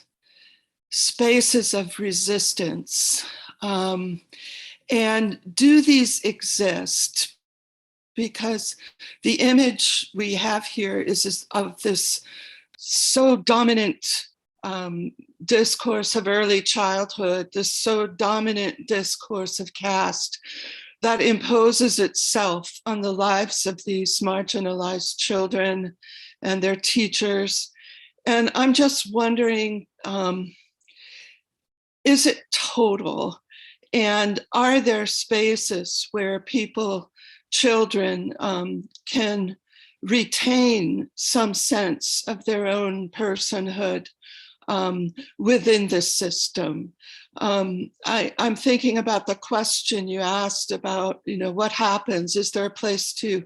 spaces of resistance. And do these exist? Because the image we have here is of this so dominant discourse of early childhood, this so dominant discourse of caste that imposes itself on the lives of these marginalized children and their teachers. And I'm just wondering, is it total? And are there spaces where children can retain some sense of their own personhood within this system? I'm thinking about the question you asked about, what happens? Is there a place to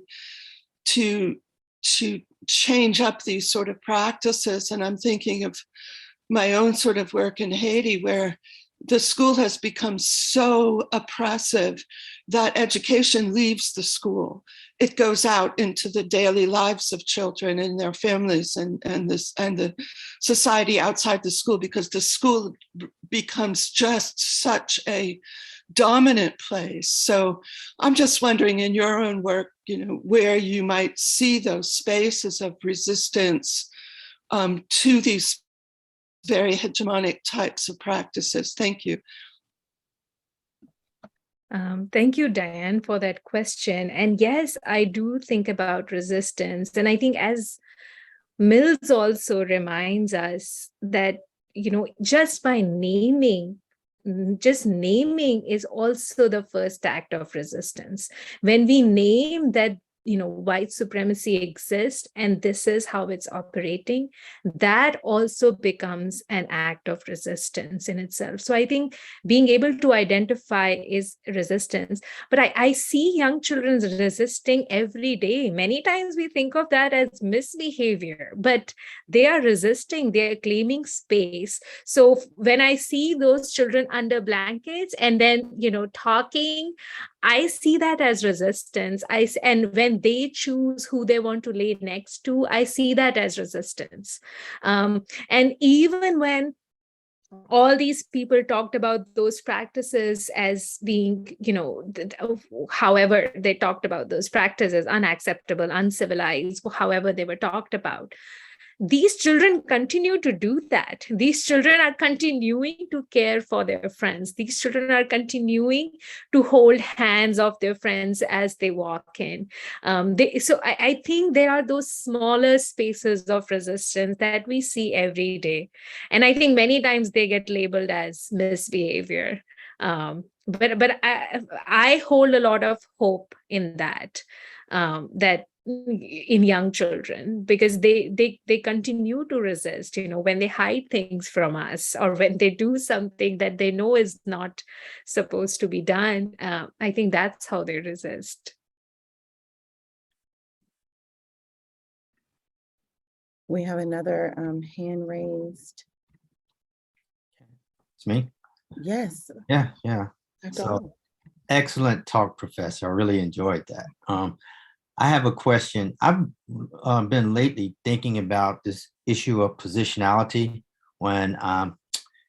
change up these sort of practices? And I'm thinking of my own sort of work in Haiti, where the school has become so oppressive that education leaves the school. It goes out into the daily lives of children and their families and the society outside the school, because the school becomes just such a dominant place. So I'm just wondering, in your own work, where you might see those spaces of resistance to these very hegemonic types of practices. Thank you. Thank you, Diane, for that question. And yes, I do think about resistance. And I think, as Mills also reminds us, that, just by naming is also the first act of resistance. When we name that, white supremacy exists and this is how it's operating, that also becomes an act of resistance in itself. So I think being able to identify is resistance. But I see young children resisting every day. Many times we think of that as misbehavior, but they are resisting, they're claiming space. So when I see those children under blankets and then, talking, I see that as resistance. And when they choose who they want to lay next to, I see that as resistance. And even when all these people talked about those practices as being, however they talked about those practices, unacceptable, uncivilized, however they were talked about, these children continue to do that. These children are continuing to care for their friends. These children are continuing to hold hands of their friends as they walk in. So I think there are those smaller spaces of resistance that we see every day. And I think many times they get labeled as misbehavior. But I hold a lot of hope in that, that in young children, because they continue to resist, when they hide things from us or when they do something that they know is not supposed to be done. I think that's how they resist. We have another hand raised. It's me? Yes. Yeah. Dr. So Hall. excellent talk, Professor. I really enjoyed that. I have a question. I've been lately thinking about this issue of positionality. When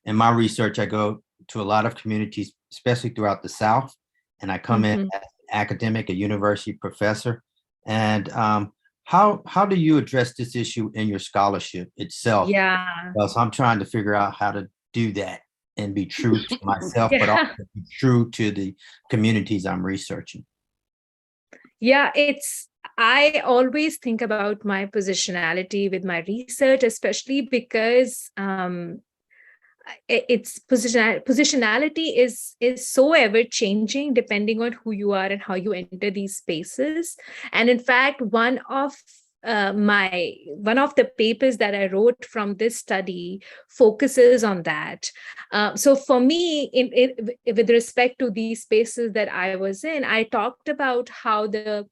in my research, I go to a lot of communities, especially throughout the South, and I come in as an academic, a university professor. And how do you address this issue in your scholarship itself? Yeah. Because I'm trying to figure out how to do that and be true to myself, but Yeah. also be true to the communities I'm researching. Yeah, I always think about my positionality with my research, especially because positionality is so ever changing depending on who you are and how you enter these spaces. And in fact, one of the papers that I wrote from this study focuses on that. So for me, with respect to these spaces that I was in, I talked about how the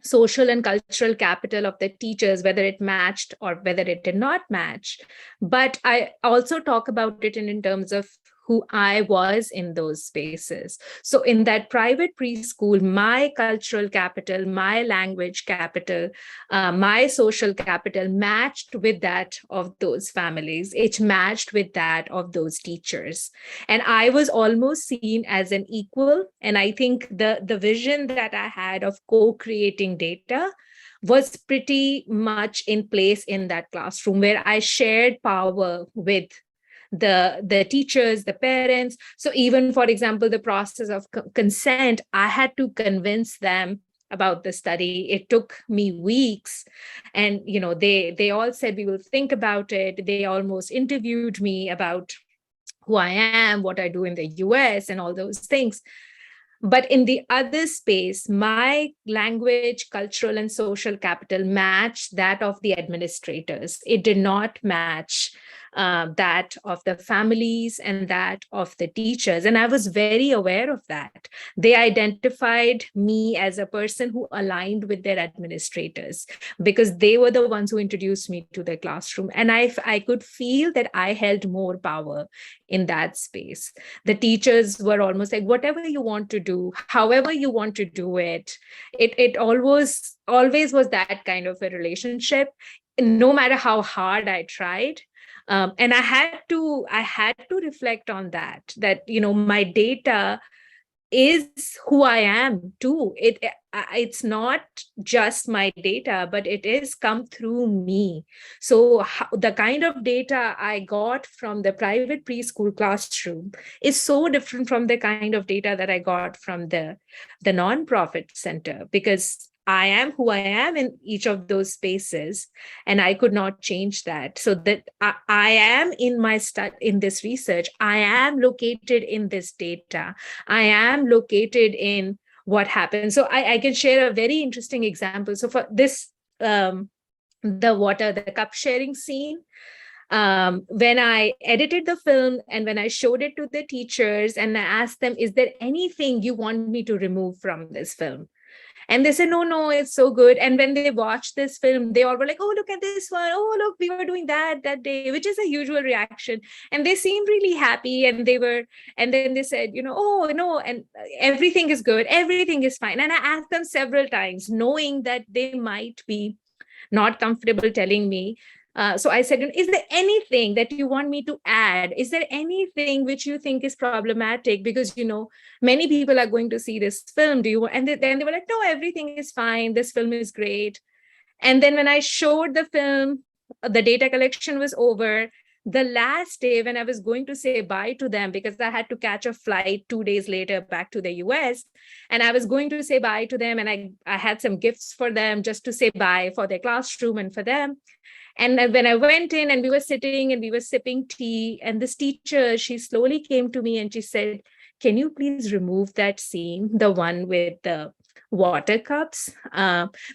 social and cultural capital of the teachers, whether it matched or whether it did not match. But I also talk about it in terms of who I was in those spaces. So in that private preschool, my cultural capital, my language capital, my social capital matched with that of those families. It matched with that of those teachers. And I was almost seen as an equal. And I think the vision that I had of co-creating data was pretty much in place in that classroom, where I shared power with the teachers, the parents. So even, for example, the process of consent, I had to convince them about the study. It took me weeks. And, they all said, we will think about it. They almost interviewed me about who I am, what I do in the US, and all those things. But in the other space, my language, cultural, and social capital matched that of the administrators. It did not match that of the families and that of the teachers. And I was very aware of that. They identified me as a person who aligned with their administrators because they were the ones who introduced me to the classroom. And I could feel that I held more power in that space. The teachers were almost like, whatever you want to do, however you want to do it. It always was that kind of a relationship, no matter how hard I tried. And I had to reflect on that my data is who I am too. It's not just my data, but it is come through me. So the kind of data I got from the private preschool classroom is so different from the kind of data that I got from the nonprofit center, because I am who I am in each of those spaces, and I could not change that. So that I am in in this research, I am located in this data, I am located in what happens. So I can share a very interesting example. So for this, the cup sharing scene, when I edited the film and when I showed it to the teachers and I asked them, is there anything you want me to remove from this film? And they said, no, it's so good. And when they watched this film, they all were like, oh, look at this one. Oh, look, we were doing that day, which is a usual reaction. And they seemed really happy. And then they said, oh, no, and everything is good. Everything is fine. And I asked them several times, knowing that they might be not comfortable telling me. So I said, is there anything that you want me to add? Is there anything which you think is problematic? Because, many people are going to see this film. And then they were like, no, everything is fine. This film is great. And then when I showed the film, the data collection was over. The last day when I was going to say bye to them, because I had to catch a flight 2 days later back to the US, and I was going to say bye to them, and I had some gifts for them just to say bye for their classroom and for them. And when I went in and we were sitting and we were sipping tea, and this teacher, she slowly came to me and she said, can you please remove that scene, the one with the water cups?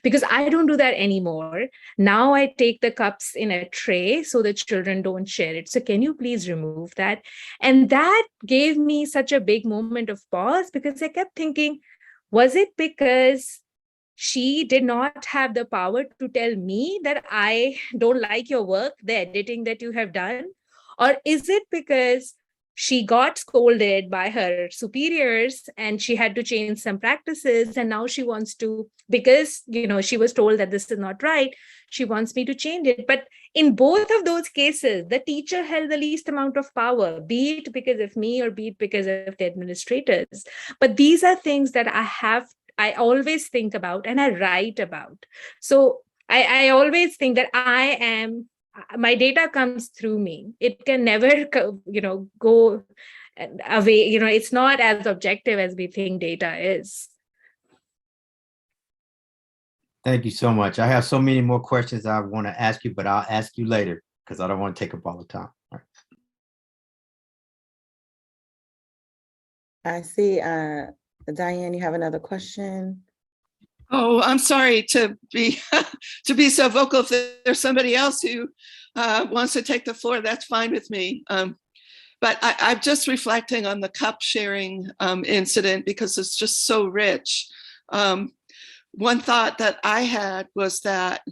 Because I don't do that anymore. Now I take the cups in a tray so the children don't share it. So can you please remove that? And that gave me such a big moment of pause, because I kept thinking, was it because she did not have the power to tell me that I don't like your work, the editing that you have done? Or is it because she got scolded by her superiors and she had to change some practices, and now she wants to, because she was told that this is not right, she wants me to change it? But in both of those cases, the teacher held the least amount of power, be it because of me or be it because of the administrators. But these are things that I always think about and I write about. So I always think that my data comes through me. It can never, go away. It's not as objective as we think data is. Thank you so much. I have so many more questions I want to ask you, but I'll ask you later because I don't want to take up all the time. All right. I see, Diane, you have another question? Oh, I'm sorry to be to be so vocal. If there's somebody else who wants to take the floor, that's fine with me. But I'm just reflecting on the cup sharing incident because it's just so rich. One thought that I had was that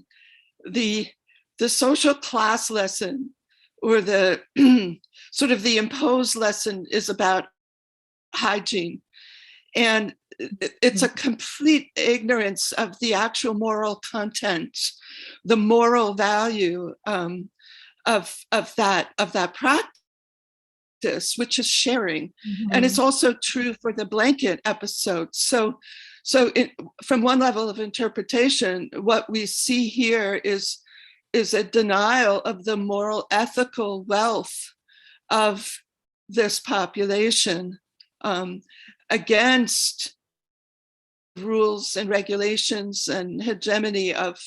the social class lesson, or the sort of the imposed lesson, is about hygiene. And it's a complete ignorance of the actual moral content, the moral value of that practice, which is sharing. Mm-hmm. And it's also true for the blanket episode. So from one level of interpretation, what we see here is a denial of the moral, ethical wealth of this population against rules and regulations and hegemony of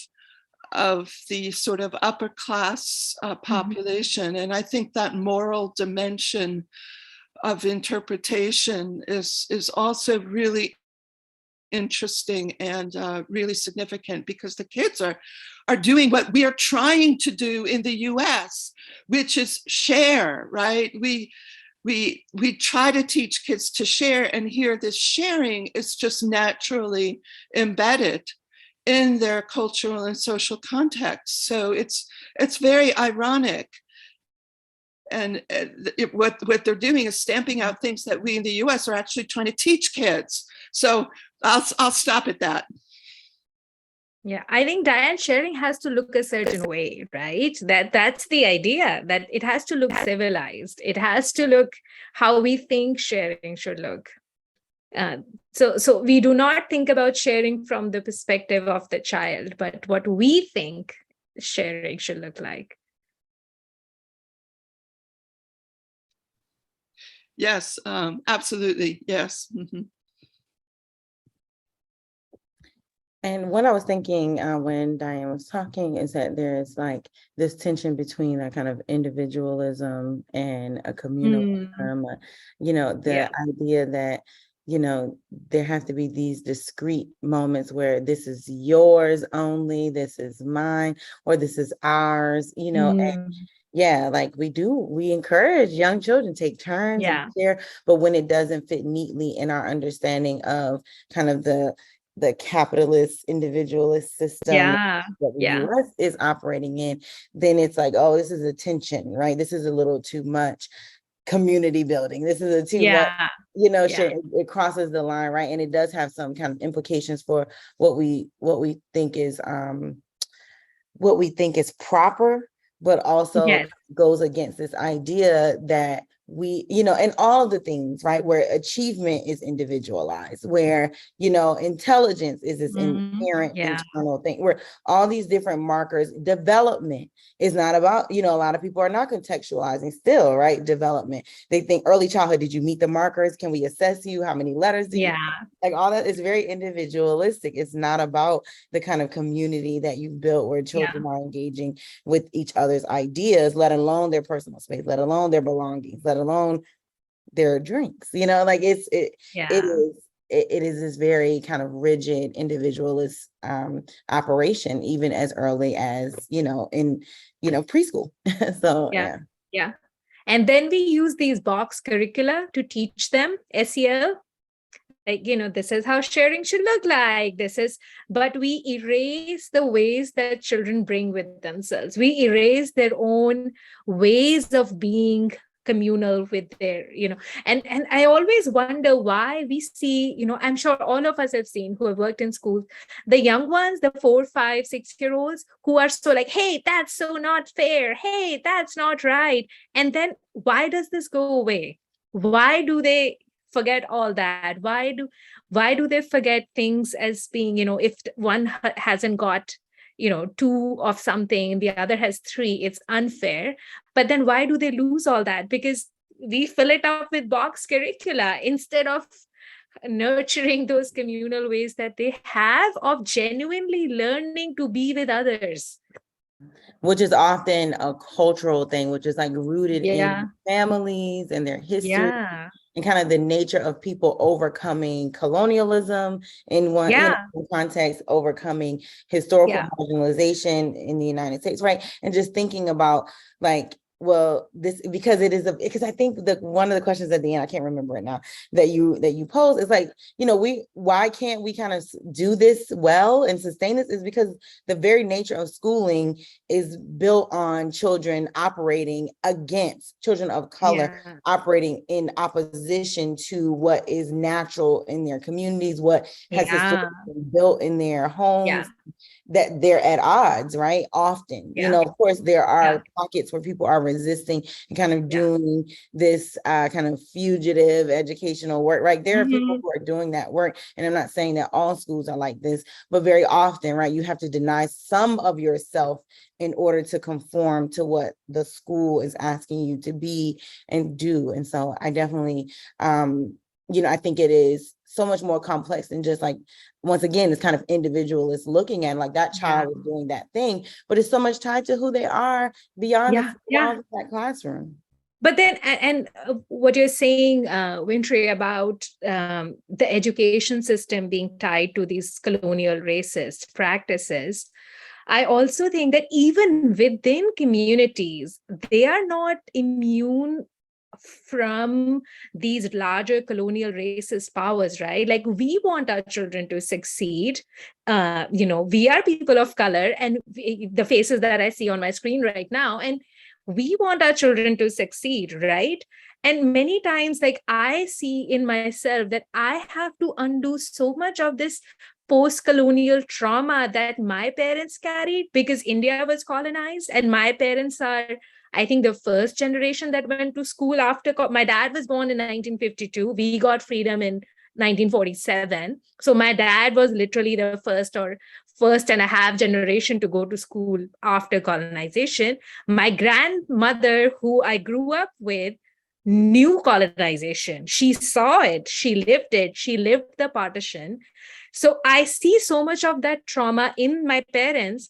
the sort of upper class population. Mm-hmm. And I think that moral dimension of interpretation is also really interesting and really significant, because the kids are doing what we are trying to do in the US, which is share, right? We try to teach kids to share, and here this sharing is just naturally embedded in their cultural and social context. So it's very ironic. And what they're doing is stamping out things that we in the US are actually trying to teach kids. So I'll stop at that. Yeah, I think, Diane, sharing has to look a certain way, right? That's the idea, that it has to look civilized. It has to look how we think sharing should look. So we do not think about sharing from the perspective of the child, but what we think sharing should look like. Yes, absolutely. Yes. Mm-hmm. And what I was thinking when Diane was talking is that there's like this tension between that kind of individualism and a communalism, the idea that, there have to be these discrete moments where this is yours only, this is mine, or this is ours, and like we encourage young children to take turns and share, but when it doesn't fit neatly in our understanding of kind of the capitalist individualist system that the US is operating in, then it's like, oh, this is a tension, right? This is a little too much community building. This is a too much, it crosses the line, right? And it does have some kind of implications for what we think is proper, but also goes against this idea that we, and all of the things, right, where achievement is individualized, where, intelligence is this inherent internal thing, where all these different markers, development is not about, a lot of people are not contextualizing still, right? Development. They think early childhood, did you meet the markers? Can we assess you? How many letters do you like? All that is very individualistic. It's not about the kind of community that you've built where children are engaging with each other's ideas, let alone their personal space, let alone their belongings, let alone their drinks, it is this very kind of rigid individualist operation, even as early as, in preschool. So and then we use these box curricula to teach them SEL. like, this is how sharing should look like. But we erase the ways that children bring with themselves. We erase their own ways of being communal with their, and I always wonder why we see, I'm sure all of us have seen who have worked in schools, the young ones, the 4, 5, 6-year-olds who are so like, hey, that's so not fair. Hey, that's not right. And then why does this go away? Why do they forget all that? Why do they forget things as being, if one hasn't got 2 of something, the other has 3, it's unfair. But then why do they lose all that? Because we fill it up with box curricula instead of nurturing those communal ways that they have of genuinely learning to be with others. Which is often a cultural thing, which is like rooted Yeah. in families and their history. Yeah. And kind of the nature of people overcoming colonialism in one context, overcoming historical marginalization in the United States, right? And just thinking about like, well, this because because I think one of the questions at the end, I can't remember it now, that you pose is like, why can't we kind of do this well and sustain this, is because the very nature of schooling is built on children operating against children of color, operating in opposition to what is natural in their communities, what has historically been built in their homes. That they're at odds, right? Often, of course, there are pockets where people are resisting and kind of doing this kind of fugitive educational work, right? There are people who are doing that work. And I'm not saying that all schools are like this, but very often, right, you have to deny some of yourself in order to conform to what the school is asking you to be and do. And so I definitely, I think it is so much more complex than just like, once again, it's kind of individualist looking at like that child is doing that thing, but it's so much tied to who they are beyond the walls of that classroom. But then, and what you're saying, Wintry, about the education system being tied to these colonial racist practices, I also think that even within communities, they are not immune from these larger colonial racist powers, right? Like, we want our children to succeed. We are people of color, and the faces that I see on my screen right now, and we want our children to succeed, right? And many times, like, I see in myself that I have to undo so much of this post-colonial trauma that my parents carried, because India was colonized, and my parents are, I think, the first generation that went to school after. My dad was born in 1952. We got freedom in 1947. So my dad was literally the first and a half generation to go to school after colonization. My grandmother, who I grew up with, knew colonization. She saw it. She lived it. She lived the partition. So I see so much of that trauma in my parents.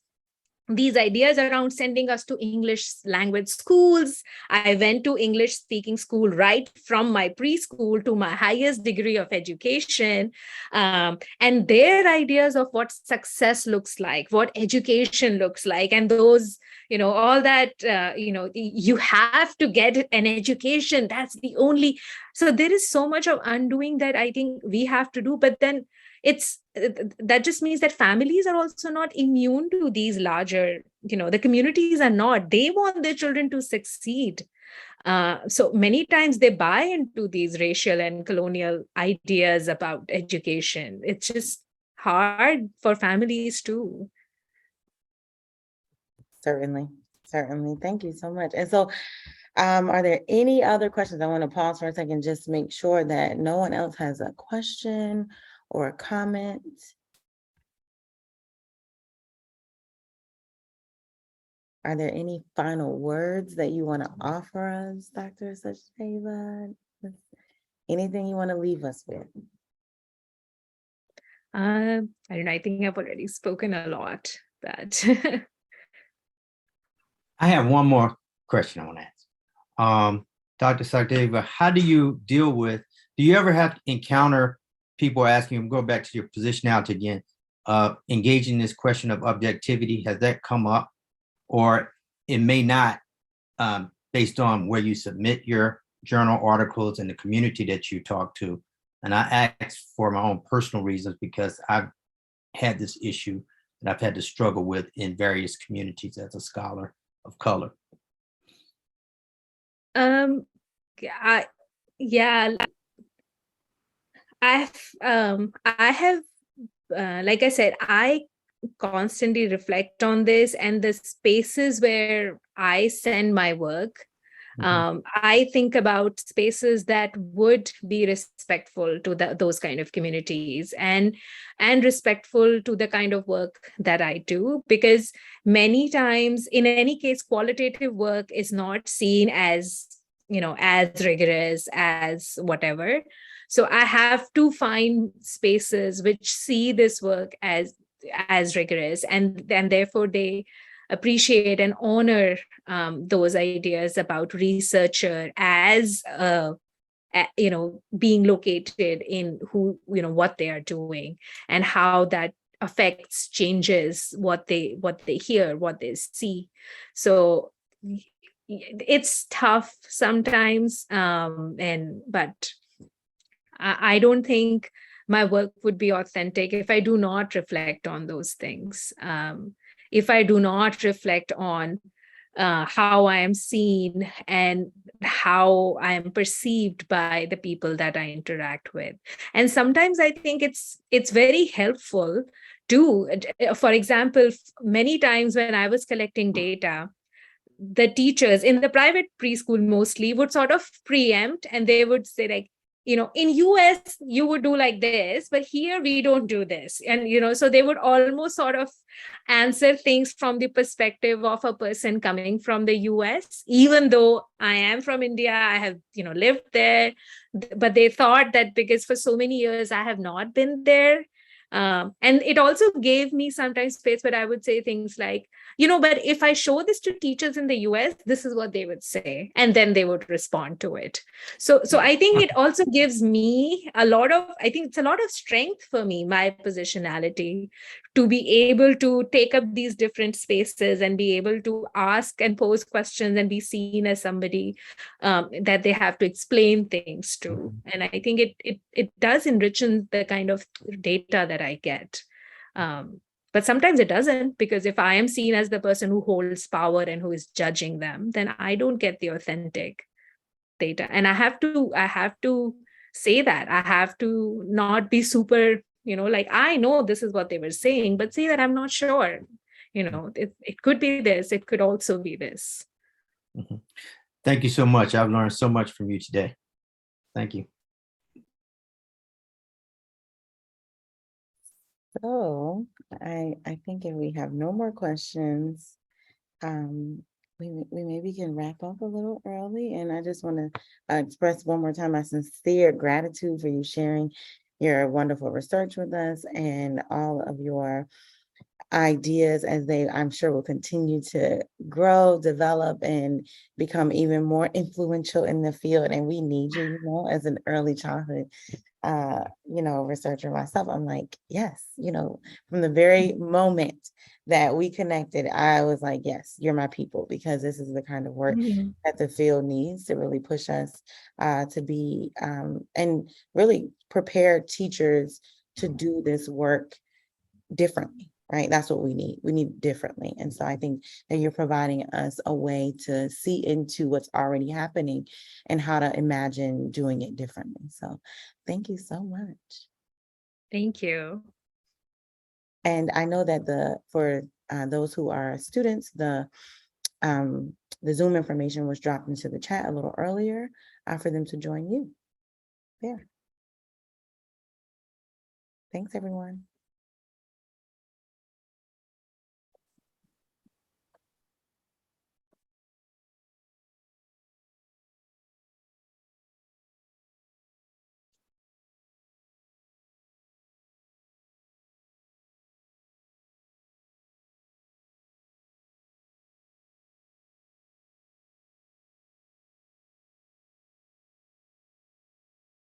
These ideas around sending us to English language schools. I went to English speaking school right from my preschool to my highest degree of education. And their ideas of what success looks like, what education looks like, and those, all that, you have to get an education. That's the only. So there is so much of undoing that I think we have to do. But then that just means that families are also not immune to these larger, the communities are not. They want their children to succeed. So many times they buy into these racial and colonial ideas about education. It's just hard for families too. Certainly. Thank you so much. And so, are there any other questions? I want to pause for a second, just make sure that no one else has a question or a comment. Are there any final words that you want to offer us, Dr. Sachdeva? Anything you want to leave us with? I don't know. I think I've already spoken a lot, but I have one more question I want to ask. Dr. Sachdeva, how do you deal with, do you ever have to encounter people asking, go back to your positionality again, engaging in this question of objectivity? Has that come up? Or it may not, based on where you submit your journal articles and the community that you talk to. And I asked for my own personal reasons because I've had this issue that I've had to struggle with in various communities as a scholar of color. I, yeah, I have, like I said, I constantly reflect on this, and the spaces where I send my work, I think about spaces that would be respectful to those kind of communities, and respectful to the kind of work that I do, because many times, in any case, qualitative work is not seen as, as rigorous as whatever. So I have to find spaces which see this work as rigorous, and therefore they appreciate and honor those ideas about researcher as being located in what they are doing, and how that affects, changes what they hear, what they see. So it's tough sometimes, but I don't think my work would be authentic if I do not reflect on those things. If I do not reflect on how I am seen and how I am perceived by the people that I interact with. And sometimes I think it's very helpful to, for example, many times when I was collecting data, the teachers in the private preschool mostly would sort of preempt, and they would say, like, in US you would do like this, but here we don't do this. And so they would almost sort of answer things from the perspective of a person coming from the US, even though I am from India, I have lived there. But they thought that because for so many years I have not been there, and it also gave me sometimes space where I would say things like, but if I show this to teachers in the US, this is what they would say, and then they would respond to it. So I think it also gives me I think it's a lot of strength for me, my positionality, to be able to take up these different spaces and be able to ask and pose questions and be seen as somebody that they have to explain things to. And I think it does enrich the kind of data that I get. But sometimes it doesn't, because if I am seen as the person who holds power and who is judging them, then I don't get the authentic data. And I have to say that. I have to not be super, like, I know this is what they were saying, but say that I'm not sure. It could be this, it could also be this. Thank you so much. I've learned so much from you today. Thank you. So I think if we have no more questions, we maybe can wrap up a little early. And I just want to express one more time my sincere gratitude for you sharing your wonderful research with us and all of your ideas, as they, I'm sure, will continue to grow, develop, and become even more influential in the field. And we need you, as an early childhood researcher myself. I'm like, yes, from the very moment that we connected, I was like, yes, you're my people, because this is the kind of work that the field needs to really push us to be and really prepare teachers to do this work differently. Right. That's what we need. We need differently. And so I think that you're providing us a way to see into what's already happening and how to imagine doing it differently. So thank you so much. Thank you. And I know that for those who are students, the Zoom information was dropped into the chat a little earlier for them to join you. Yeah. Thanks, everyone.